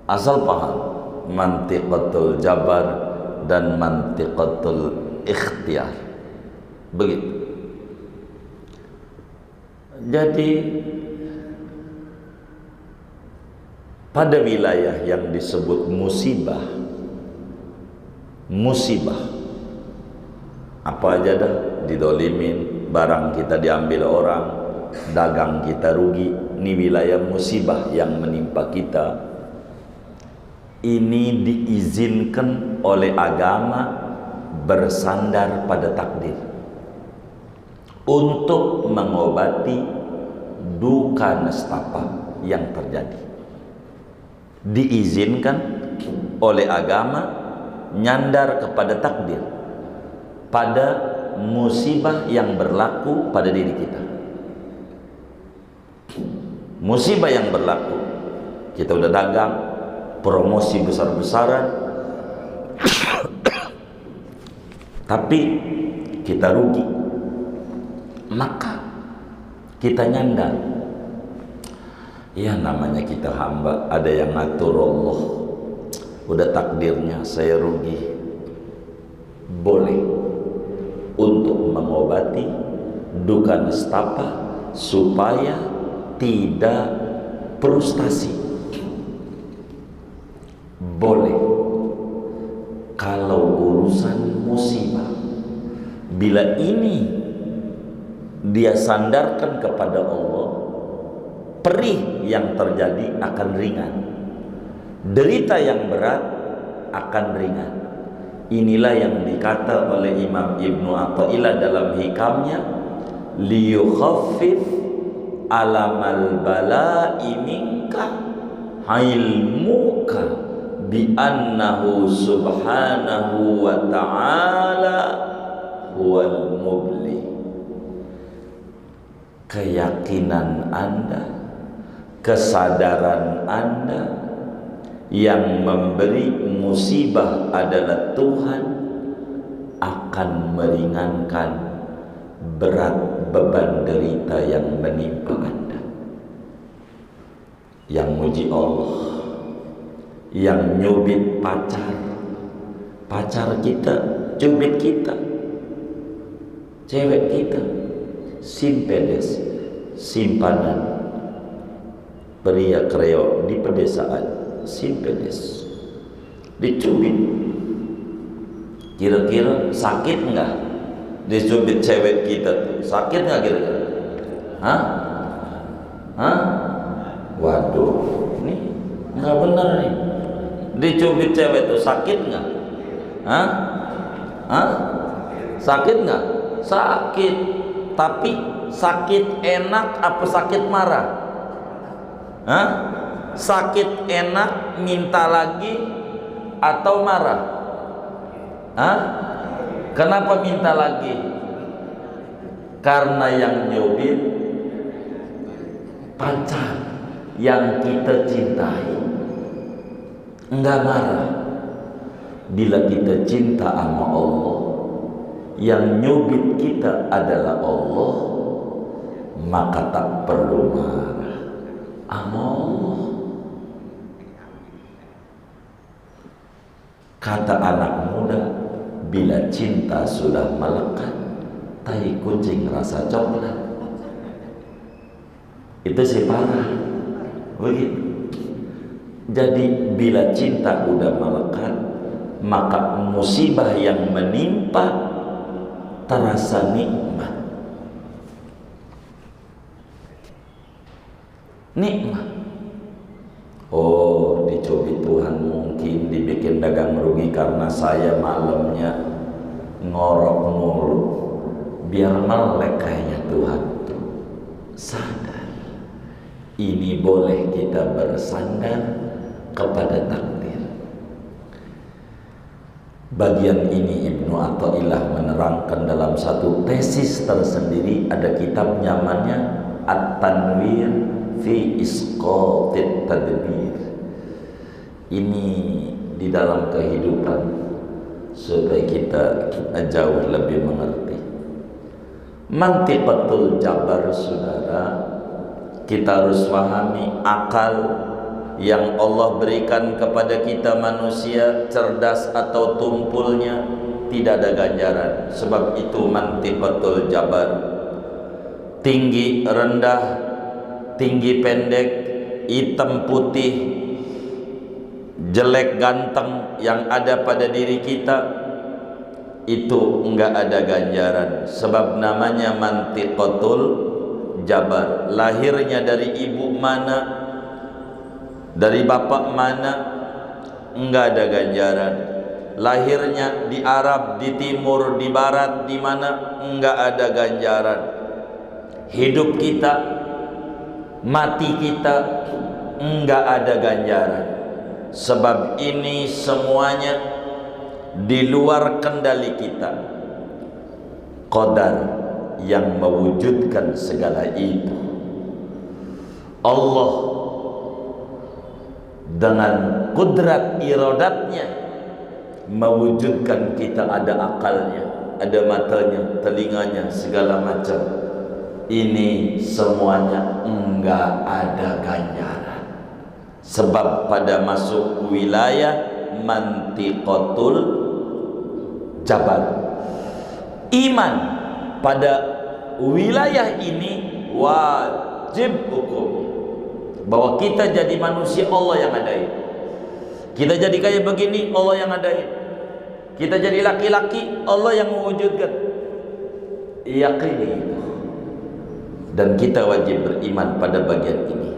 Asal paham mantiqatul jabar dan mantiqatul ikhtiar. Begitu. Jadi pada wilayah yang disebut musibah, apa aja dah, didolimin, barang kita diambil orang, dagang kita rugi, ini wilayah musibah yang menimpa kita. Ini diizinkan oleh agama bersandar pada takdir untuk mengobati duka nestapa yang terjadi. Diizinkan oleh agama nyandar kepada takdir pada musibah yang berlaku pada diri kita. Musibah yang berlaku, kita udah dagang, promosi besar-besaran, tapi kita rugi, maka kita nyandar. Ya namanya kita hamba, ada yang ngatur Allah, udah takdirnya saya rugi. Boleh untuk mengobati duka nestapa supaya tidak frustasi. Boleh. Kalau urusan musibah, bila ini dia sandarkan kepada Allah, perih yang terjadi akan ringan, derita yang berat akan ringan. Inilah yang dikata oleh Imam Ibnu Athaillah dalam hikamnya, liyukhaffif alamal bala'i minka ilmuka bi annahu subhanahu wa ta'ala huwal mubli. Keyakinan Anda, kesadaran Anda, yang memberi musibah adalah Tuhan, akan meringankan berat beban derita yang menimpa Anda. Yang muji Allah, yang nyubit pacar kita, cubit kita, cewek kita, simpedes, simpanan pria kreo di pedesaan, simpedes, dicubit. Kira-kira sakit enggak dicubit cewek kita tuh? Sakit enggak kira-kira? Hah? Waduh, nih enggak benar nih. Dicubit cewek tuh sakit enggak? Sakit enggak? Sakit. Tapi sakit enak apa sakit marah? Sakit enak minta lagi atau marah? Kenapa minta lagi? Karena yang nyubit pacar yang kita cintai. Enggak marah. Bila kita cinta sama Allah, yang nyubit kita adalah Allah, maka tak perlu marah sama Allah. Kata anak muda, bila cinta sudah melekat, tai kucing rasa coklat. Itu sih parah. Begitu. Jadi bila cinta udah melekat, maka musibah yang menimpa terasa nikmat. Nikmat. Oh, dicubit Tuhan, mungkin dibikin dagang rugi karena saya malamnya ngorok mulu, biar melek kayaknya Tuhan. Sadar, ini boleh kita bersandar kepada takdir. Bagian ini Ibnu Athaillah menerangkan dalam satu tesis tersendiri, ada kitab namanya At-Tanwir fi Isqatit Tadbir. Ini di dalam kehidupan supaya kita jauh lebih mengerti. Mantiqatul jabar, saudara, kita harus pahami akal yang Allah berikan kepada kita manusia, cerdas atau tumpulnya, tidak ada ganjaran. Sebab itu mantiqatul jabar, tinggi rendah, tinggi pendek, hitam putih, jelek ganteng yang ada pada diri kita, itu enggak ada ganjaran. Sebab namanya mantiqatul jabar. Lahirnya dari ibu mana, dari bapak mana, enggak ada ganjaran. Lahirnya di Arab, di timur, di barat, di mana, enggak ada ganjaran. Hidup kita, mati kita, enggak ada ganjaran. Sebab ini semuanya di luar kendali kita. Qadar yang mewujudkan segala itu, Allah dengan kudrat iradatnya mewujudkan kita, ada akalnya, ada matanya, telinganya, segala macam. Ini semuanya enggak ada ganjaran. Sebab pada masuk wilayah mantiqatul jabar, iman pada wilayah ini wajib hukum, bahwa kita jadi manusia Allah yang adain. Kita jadi kayak begini Allah yang adain. Kita jadi laki-laki Allah yang mewujudkan. Yakini itu. Dan kita wajib beriman pada bagian ini.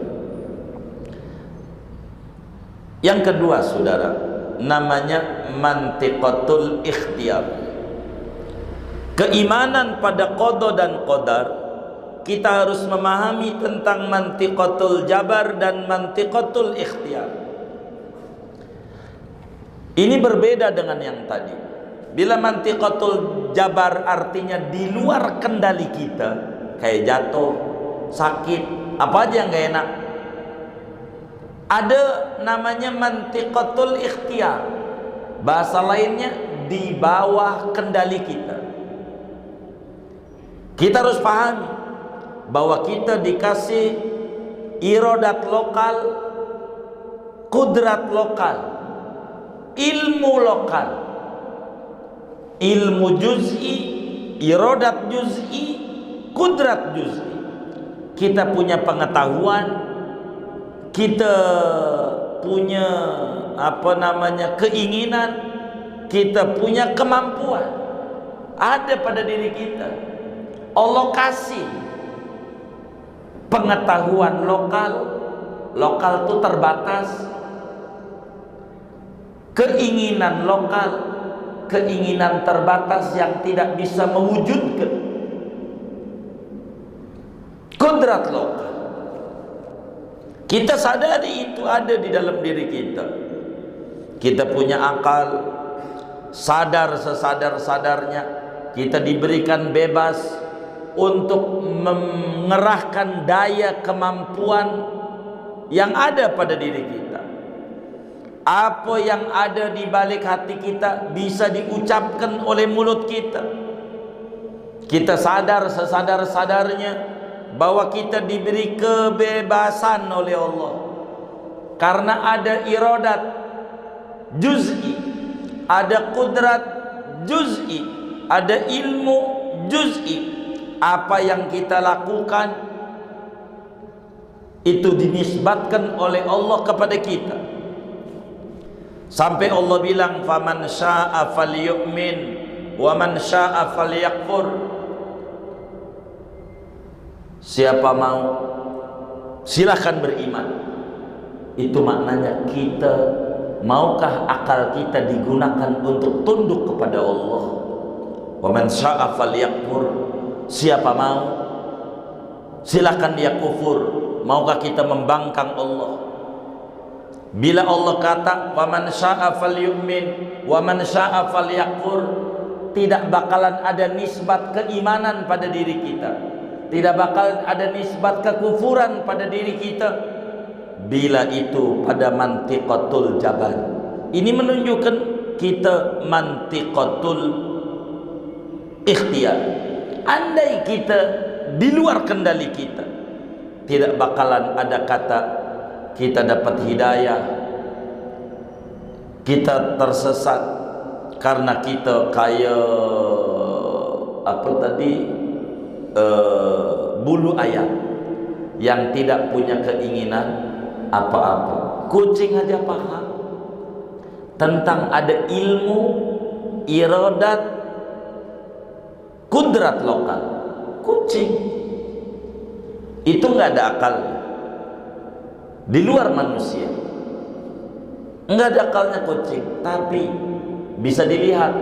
Yang kedua, saudara, namanya mantiqatul ikhtiyar. Keimanan pada qada dan qadar, kita harus memahami tentang mantiqatul jabar dan mantiqatul ikhtiyar. Ini berbeda dengan yang tadi. Bila mantiqatul jabar artinya di luar kendali kita, kayak jatuh, sakit, apa aja yang gak enak. Ada namanya mantiqatul ikhtiyar, bahasa lainnya di bawah kendali kita. Kita harus pahami bahwa kita dikasih iradat lokal, kudrat lokal, ilmu lokal, ilmu juz'i, iradat juz'i, kudrat juz'i. Kita punya pengetahuan, kita punya keinginan, kita punya kemampuan, ada pada diri kita. Allah kasih pengetahuan lokal, lokal itu terbatas, keinginan lokal, keinginan terbatas yang tidak bisa mewujudkan kudrat lokal. Kita sadari itu ada di dalam diri kita. Kita punya akal, sadar sesadar-sadarnya. Kita diberikan bebas untuk mengerahkan daya kemampuan yang ada pada diri kita. Apa yang ada di balik hati kita bisa diucapkan oleh mulut kita. Kita sadar sesadar-sadarnya bahwa kita diberi kebebasan oleh Allah, karena ada iradat juz'i, ada kudrat juz'i, ada ilmu juz'i. Apa yang kita lakukan itu dinisbatkan oleh Allah kepada kita. Sampai Allah bilang faman syaa'a falyu'min wa man syaa'a falyakfur. Siapa mau silakan beriman. Itu maknanya kita maukah akal kita digunakan untuk tunduk kepada Allah. Wa man syaa'a falyakfur. Siapa mau silakan dia kufur. Maukah kita membangkang Allah? Bila Allah kata wa man syaa'a falyu'min wa man syaa'a falyakfur, tidak bakalan ada nisbat keimanan pada diri kita, tidak bakalan ada nisbat kekufuran pada diri kita. Bila itu pada mantiqatul jabar. Ini menunjukkan kita mantiqatul ikhtiyar. Andai kita di luar kendali kita, tidak bakalan ada kata kita dapat hidayah, kita tersesat karena kita kayak apa tadi, bulu ayam yang tidak punya keinginan apa-apa. Kucing aja paham tentang ada ilmu iradat kudrat lokal. Kucing itu nggak ada akalnya. Di luar manusia nggak ada akalnya kucing, tapi bisa dilihat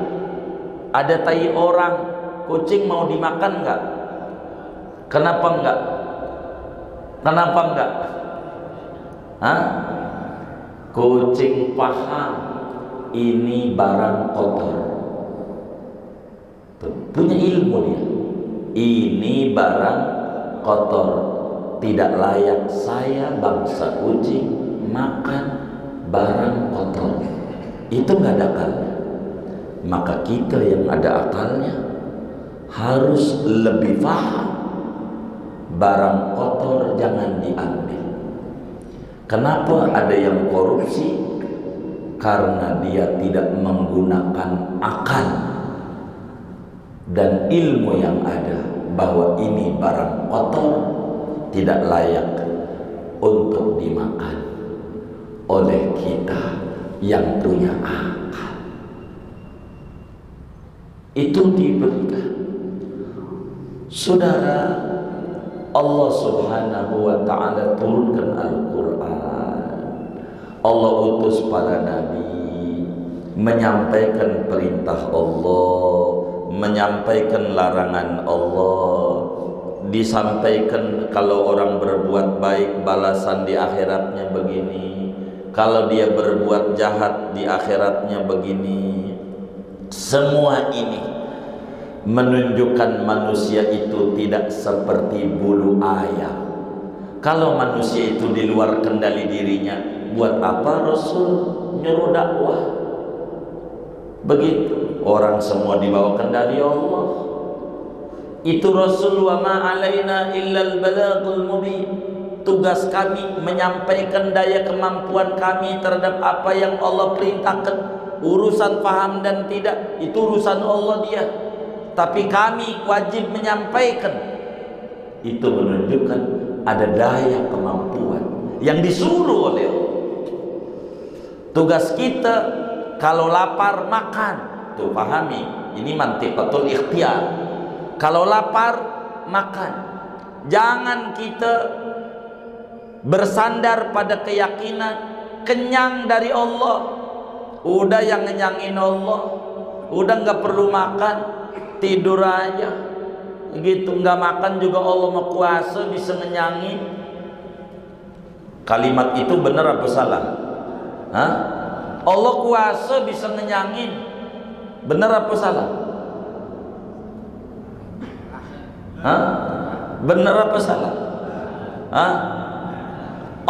ada tai orang, kucing mau dimakan nggak? Kenapa nggak? Kenapa nggak? Hah? Kucing paham ini barang kotor, punya ilmu dia. Ini barang kotor, tidak layak saya bangsa kucing makan barang kotor. Itu nggak ada akalnya. Maka kita yang ada akalnya harus lebih paham barang kotor jangan diambil. Kenapa ada yang korupsi? Karena dia tidak menggunakan akal dan ilmu yang ada bahwa ini barang kotor, tidak layak untuk dimakan oleh kita yang punya akal. Itu diberikan. Saudara, Allah Subhanahu wa ta'ala turunkan Al-Quran. Allah utus para nabi menyampaikan perintah Allah, menyampaikan larangan Allah. Disampaikan kalau orang berbuat baik balasan di akhiratnya begini, kalau dia berbuat jahat di akhiratnya begini. Semua ini menunjukkan manusia itu tidak seperti bulu ayam. Kalau manusia itu di luar kendali dirinya, buat apa Rasul nyuruh dakwah? Begitu, orang semua di bawah kendali Allah. Itu Rasul, wa ma alaina illal balagul mubin. Tugas kami menyampaikan daya kemampuan kami terhadap apa yang Allah perintahkan. Urusan paham dan tidak itu urusan Allah dia, tapi kami wajib menyampaikan. Itu menunjukkan ada daya kemampuan yang disuruh oleh Allah. Tugas kita kalau lapar makan, tuh pahami, ini mantiqatul ikhtiyar. Kalau lapar makan. Jangan kita bersandar pada keyakinan kenyang dari Allah. Udah yang ngenyangin Allah, udah nggak perlu makan, tidur aja gitu. Nggak makan juga Allah mau kuasa bisa ngenyangin. Kalimat itu benar apa salah? Hah? Allah kuasa bisa ngenyangin, benar apa salah? Hah? Benar apa salah? Hah?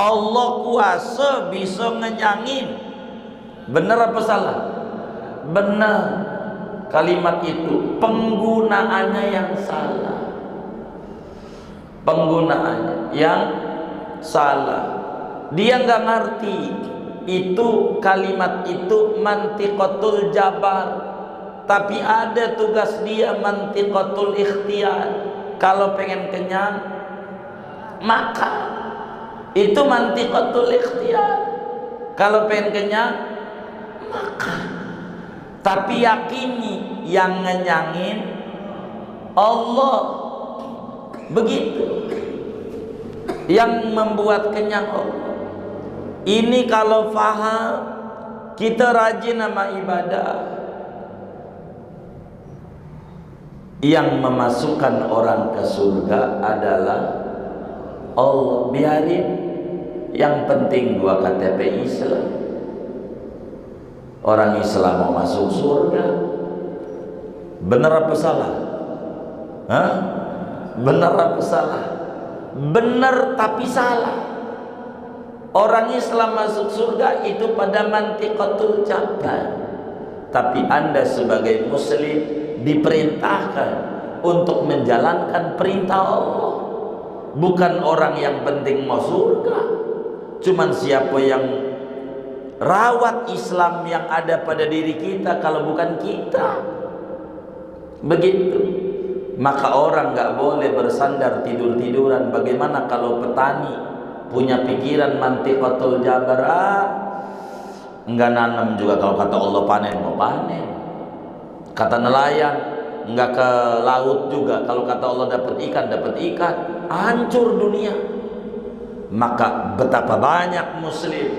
Allah kuasa bisa ngenyangin, benar apa salah? Benar. Kalimat itu penggunaannya yang salah. Penggunaannya yang salah. Dia nggak ngerti itu kalimat itu mantiqatul jabar, tapi ada tugas dia mantiqatul ikhtiyar. Kalau pengen kenyang makan, itu mantiqatul ikhtiyar. Kalau pengen kenyang makan. Tapi yakini yang ngenyangin Allah. Begitu. Yang membuat kenyang Allah. Ini kalau faham, kita rajin sama ibadah. Yang memasukkan orang ke surga adalah Allah. Biarin, yang penting gua KTP Islam. Orang Islam mau masuk surga, benar apa salah? Hah? Benar apa salah? Benar tapi salah. Orang Islam masuk surga itu pada mantiqatul jabal. Tapi Anda sebagai muslim diperintahkan untuk menjalankan perintah Allah. Bukan orang yang penting mau surga. Cuman siapa yang rawat Islam yang ada pada diri kita kalau bukan kita. Begitu. Maka orang gak boleh bersandar tidur-tiduran. Bagaimana kalau petani punya pikiran mantiqatul jabar, enggak nanam juga kalau kata Allah panen, mau panen. Kata nelayan enggak ke laut juga kalau kata Allah dapat ikan, hancur dunia. Maka betapa banyak muslim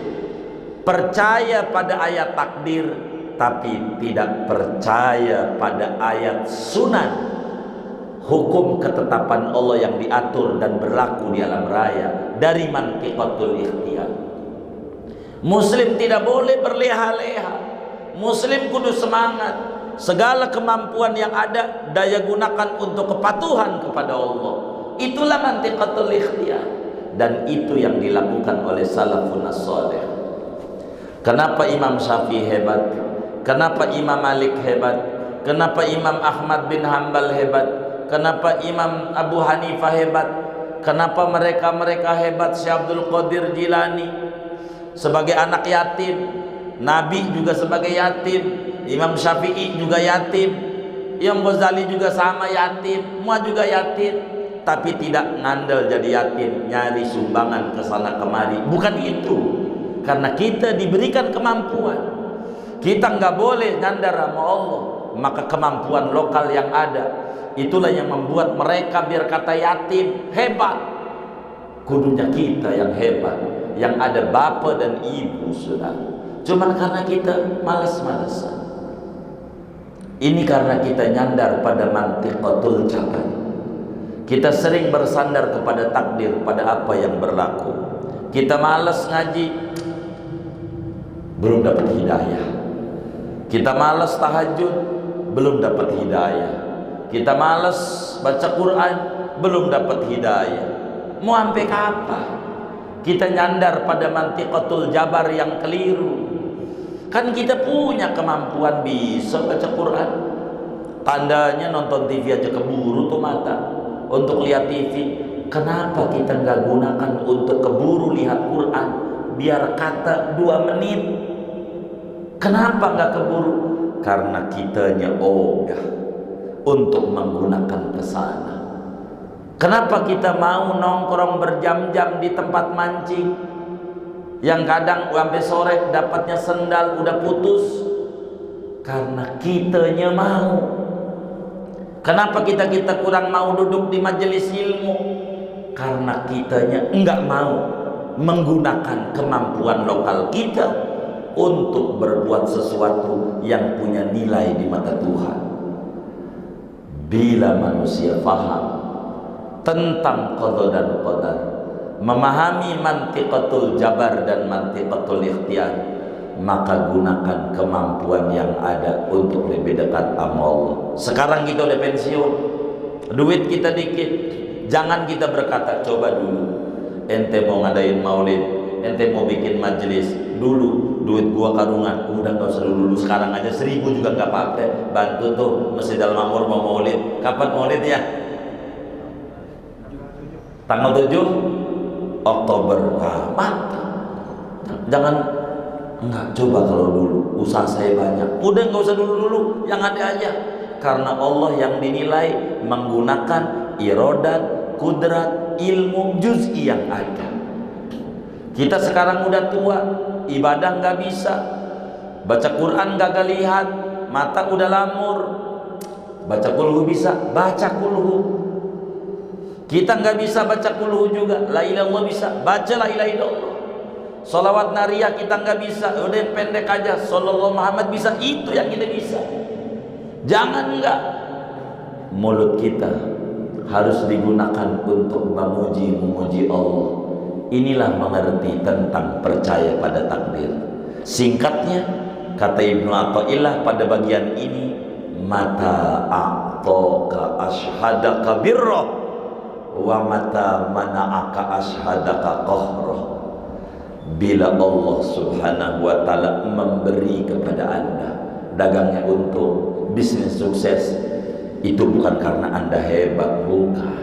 percaya pada ayat takdir tapi tidak percaya pada ayat sunan, hukum ketetapan Allah yang diatur dan berlaku di alam raya dari mantiqatul ikhtiyar. Muslim tidak boleh berleha-leha. Muslim kudu semangat. Segala kemampuan yang ada daya gunakan untuk kepatuhan kepada Allah. Itulah mantiqatul ikhtiyar. Dan itu yang dilakukan oleh salafun as-salih. Kenapa Imam Syafi'i hebat? Kenapa Imam Malik hebat? Kenapa Imam Ahmad bin Hanbal hebat? Kenapa Imam Abu Hanifah hebat? Kenapa mereka hebat? Syekh Abdul Qadir Jilani sebagai anak yatim, Nabi juga sebagai yatim, Imam Syafi'i juga yatim, Imam Ghazali juga sama yatim, semua juga yatim. Tapi tidak ngandel jadi yatim, nyari sumbangan ke sana kemari. Bukan itu. Karena kita diberikan kemampuan. Kita nggak boleh nyandar sama Allah. Maka kemampuan lokal yang ada, itulah yang membuat mereka biar kata yatim hebat. Kudunya kita yang hebat, yang ada bapak dan ibu sudah. Cuman karena kita malas-malasan. Ini karena kita nyandar pada mantiqatul jabal. Kita sering bersandar kepada takdir, pada apa yang berlaku. Kita malas ngaji, belum dapat hidayah. Kita malas tahajud, belum dapat hidayah. Kita malas baca Quran, belum dapat hidayah. Mau sampai kapan kita nyandar pada mantiqatul jabar yang keliru? Kan kita punya kemampuan bisa baca Quran. Tandanya nonton TV aja keburu tuh mata untuk lihat TV. Kenapa kita nggak gunakan untuk keburu lihat Quran biar kata 2 menit? Kenapa nggak keburu? Karena kitanya ogah untuk menggunakan kesana. Kenapa kita mau nongkrong berjam-jam di tempat mancing yang kadang sampai sore dapatnya sendal udah putus? Karena kitanya mau. Kenapa kita kurang mau duduk di majelis ilmu? Karena kitanya enggak mau menggunakan kemampuan lokal kita untuk berbuat sesuatu yang punya nilai di mata Tuhan. Bila manusia faham tentang qada dan qadar, memahami mantiqatul jabar dan mantiqatul ikhtiyar, maka gunakan kemampuan yang ada untuk lebih dekat sama Allah. Sekarang kita udah pensiun, duit kita dikit, jangan kita berkata coba dulu ente mau ngadain maulid, ente mau bikin majelis, dulu duit gua karungan, udah gak usah dulu, sekarang aja 1000 juga gak apa-apa, bantu tuh Masjid Al-Makmur mau maulid. Kapan maulid ya? Tanggal 7 Oktober. Wah, mantap. Jangan enggak, coba kalau dulu usaha saya banyak, udah nggak usah dulu yang ada aja. Karena Allah yang dinilai menggunakan irodat, kudrat, ilmu juz'i yang ada. Kita sekarang udah tua, ibadah nggak bisa, Baca Quran gagal lihat, mata udah lamur. Baca kulhu bisa, baca kulhu. Kita nggak bisa baca kulhu juga. La ilaha illallah bisa, baca la ilaha illallah. Salawat nariyah kita nggak bisa, udah pendek aja. Sallallahu Muhammad bisa, itu yang kita bisa. Jangan nggak. Mulut kita harus digunakan untuk memuji Allah. Inilah mengerti tentang percaya pada takdir. Singkatnya, kata Ibnu Athaillah pada bagian ini, mata a'taka ashhadaka birrah wa mata mana'aka ashhadaka qahrah. Bila Allah subhanahu wa ta'ala memberi kepada Anda, dagangnya untung, bisnis sukses, itu bukan karena Anda hebat, bukan.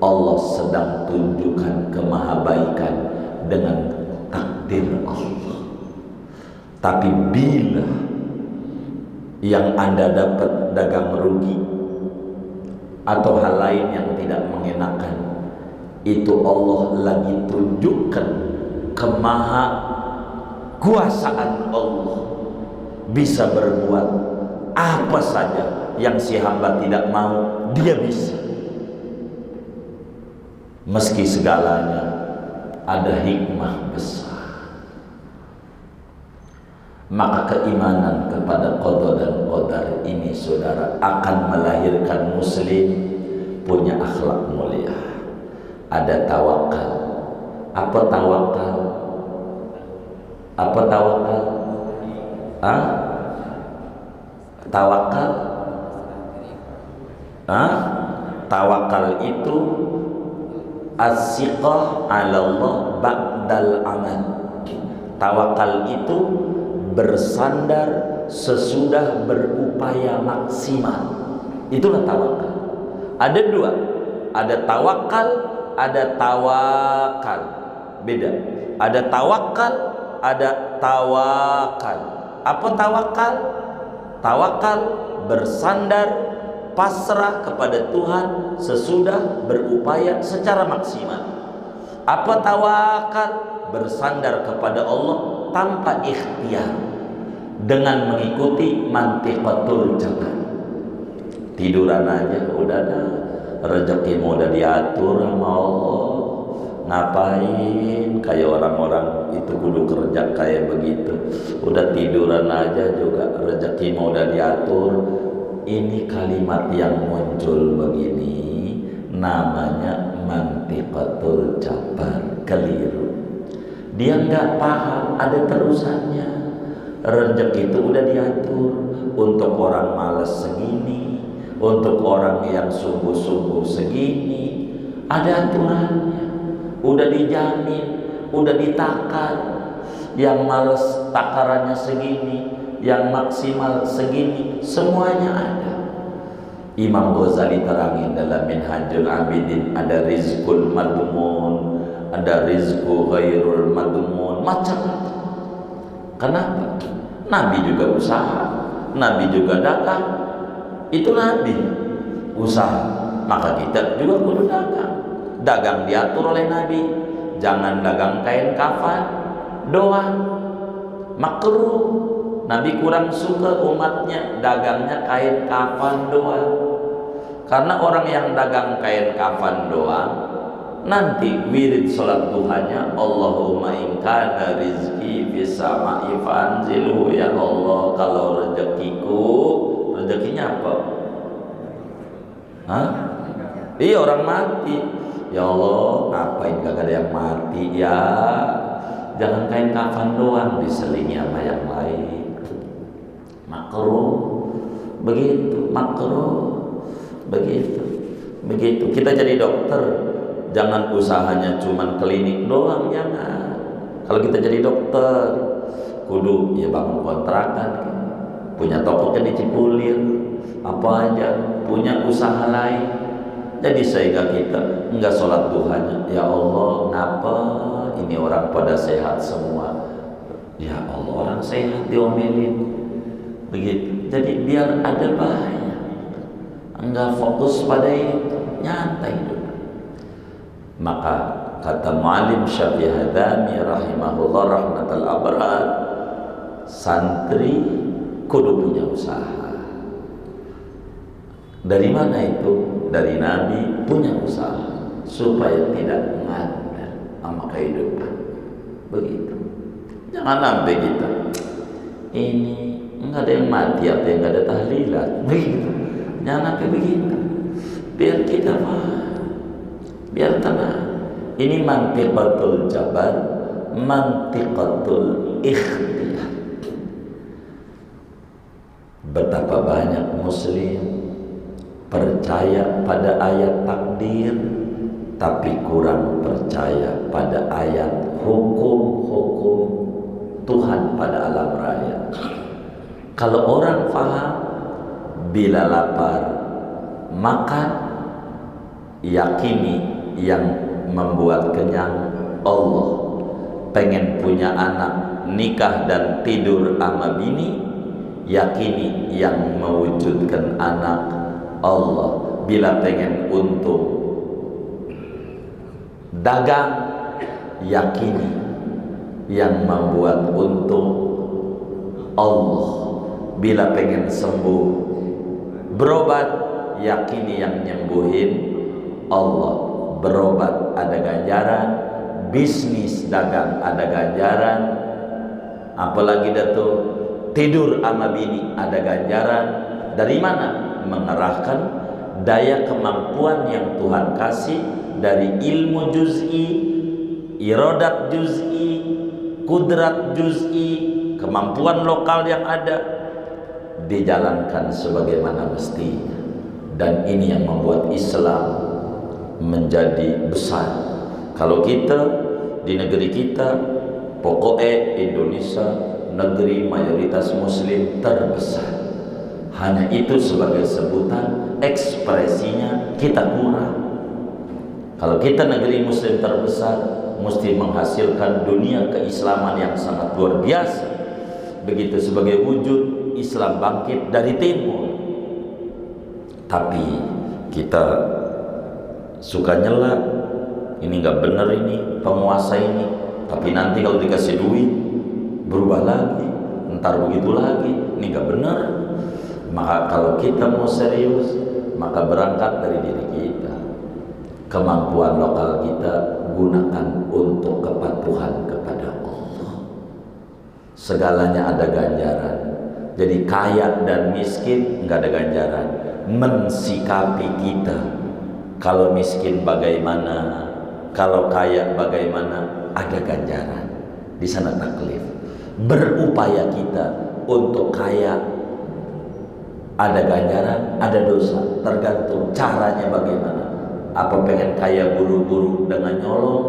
Allah sedang tunjukkan kemahabaikan dengan takdir Allah. Tapi bila yang Anda dapat dagang rugi atau hal lain yang tidak mengenakan, itu Allah lagi tunjukkan kemaha kuasaan Allah, bisa berbuat apa saja yang si hamba tidak mau, dia bisa. Meski segalanya ada hikmah besar. Maka keimanan kepada qada dan qadar ini, saudara, akan melahirkan muslim punya akhlak mulia. Ada tawakal. Apa tawakal? Apa tawakal? Hah? Tawakal? Hah? Tawakal itu as-siqah 'ala Allah ba'dal amal. Tawakal itu bersandar sesudah berupaya maksimal. Itulah tawakal. Ada dua, ada tawakal, ada tawakal. Beda. Ada tawakal, ada tawakal. Apa tawakal? Tawakal bersandar, pasrah kepada Tuhan sesudah berupaya secara maksimal. Apa tawakal? Bersandar kepada Allah tanpa ikhtiar, dengan mengikuti mantiqatul jalan. Tiduran aja udah ada, rezekimu udah diatur sama Allah. Ngapain kayak orang-orang itu kudu kerja kayak begitu? Udah tiduran aja juga rezekimu udah diatur. Ini kalimat yang muncul begini namanya mantiqatul jabar, keliru. Dia nggak paham ada terusannya. Rezeki itu udah diatur untuk orang malas segini, untuk orang yang sungguh-sungguh segini, ada aturannya, udah dijamin, udah ditakar. Yang malas takarannya segini, yang maksimal segini, semuanya ada. Imam Ghazali terangin dalam Minhajul Abidin, ada rizqul madmun, ada rizqu ghairul madmun, macam-macam. Kenapa? Nabi juga usaha, Nabi juga dagang. Itu Nabi usaha, maka kita juga kudu dagang. Dagang diatur oleh Nabi. Jangan dagang kain kafan doang, makruh. Nabi kurang suka umatnya dagangnya kain kafan doang. Karena orang yang dagang kain kafan doang, nanti wirid sholat duhanya, Allahumma in kana rizki bisa ma'ifanzilu, ya Allah, kalau rezekiku, rezekinya apa? Hah? Iya, orang mati. Ya Allah, ngapain gak ada yang mati ya? Jangan kain kafan doang, diselingi sama yang lain. Makruh, begitu, makruh, begitu. Kita jadi dokter, jangan usahanya cuman klinik doang, jangan. Kalau kita jadi dokter, kudu ya bangun kontrakan, punya toko kan di Cipulir, apa aja, punya usaha lain. Jadi sehingga kita enggak sholat duhanya, ya Allah, ngapa ini orang pada sehat semua? Ya Allah, orang sehat diomelin begitu. Jadi biar ada bahaya, enggak fokus pada itu, nyantai dulu. Maka kata Mu'allim Syafi'i Hadami rahimahullah rahmatal abrar, santri kudu punya usaha. Dari mana itu? Dari Nabi punya usaha supaya tidak ngandar sama kehidupan. Begitu. Jangan sampai kita ini enggak ada yang mati apa yang enggak ada tahlilan. Begitu. Jangan sampai begitu. Biar kita biar tenang. Ini mantiqatul jabar, mantiqatul ikhtiyar. Betapa banyak muslim percaya pada ayat takdir, tapi kurang percaya pada ayat hukum-hukum Tuhan pada alam raya. Kalau orang faham, bila lapar makan, yakini yang membuat kenyang Allah. Pengen punya anak, nikah dan tidur sama bini, yakini yang mewujudkan anak Allah. Bila pengen untung dagang, yakini yang membuat untung Allah. Bila pengen sembuh berobat, yakini yang nyembuhin Allah. Berobat ada ganjaran, bisnis dagang ada ganjaran, apalagi dato tidur sama bini ada ganjaran. Dari mana? Mengerahkan daya kemampuan yang Tuhan kasih dari ilmu juz'i, iradat juz'i, kudrat juz'i, kemampuan lokal yang ada, dijalankan sebagaimana mestinya. Dan ini yang membuat Islam menjadi besar. Kalau kita di negeri kita, pokoknya Indonesia negeri mayoritas muslim terbesar. Hanya itu sebagai sebutan, ekspresinya kita kurang. Kalau kita negeri muslim terbesar, mesti menghasilkan dunia keislaman yang sangat luar biasa. Begitu sebagai wujud Islam bangkit dari timur. Tapi kita suka nyela, ini nggak benar ini penguasa ini. Tapi nanti kalau dikasih duit berubah lagi, ntar begitu lagi, ini nggak benar. Maka kalau kita mau serius, maka berangkat dari diri kita. Kemampuan lokal kita gunakan untuk kepatuhan kepada Allah. Segalanya ada ganjaran. Jadi kaya dan miskin nggak ada ganjaran. Mensikapi kita. Kalau miskin bagaimana, kalau kaya bagaimana, ada ganjaran. Di sana taklif. Berupaya kita untuk kaya, ada ganjaran, ada dosa. Tergantung caranya bagaimana. Apa pengen kaya buru-buru dengan nyolong?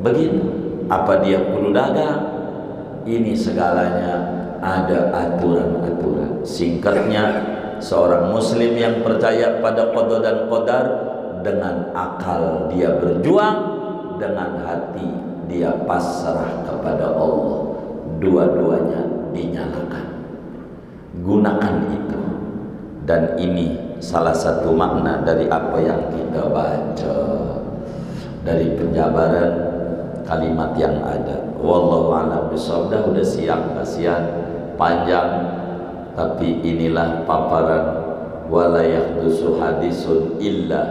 Begitu. Apa dia perlu dagang? Ini segalanya ada aturan-aturan. Singkatnya, seorang muslim yang percaya pada qada dan qadar, dengan akal dia berjuang, dengan hati dia pasrah kepada Allah. Dua-duanya dinyalakan. Gunakan itu. Dan ini salah satu makna dari apa yang kita baca dari penjabaran kalimat yang ada. Wallahu a'lam bishawab. Udah siang, kasihan panjang, tapi inilah paparan wala yahdusu hadisun illa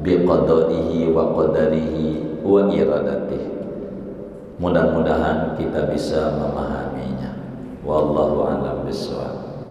biqadaihi wa qadarihi wa iradatih. Mudah-mudahan kita bisa memahaminya. Wallahu a'lam bishawab.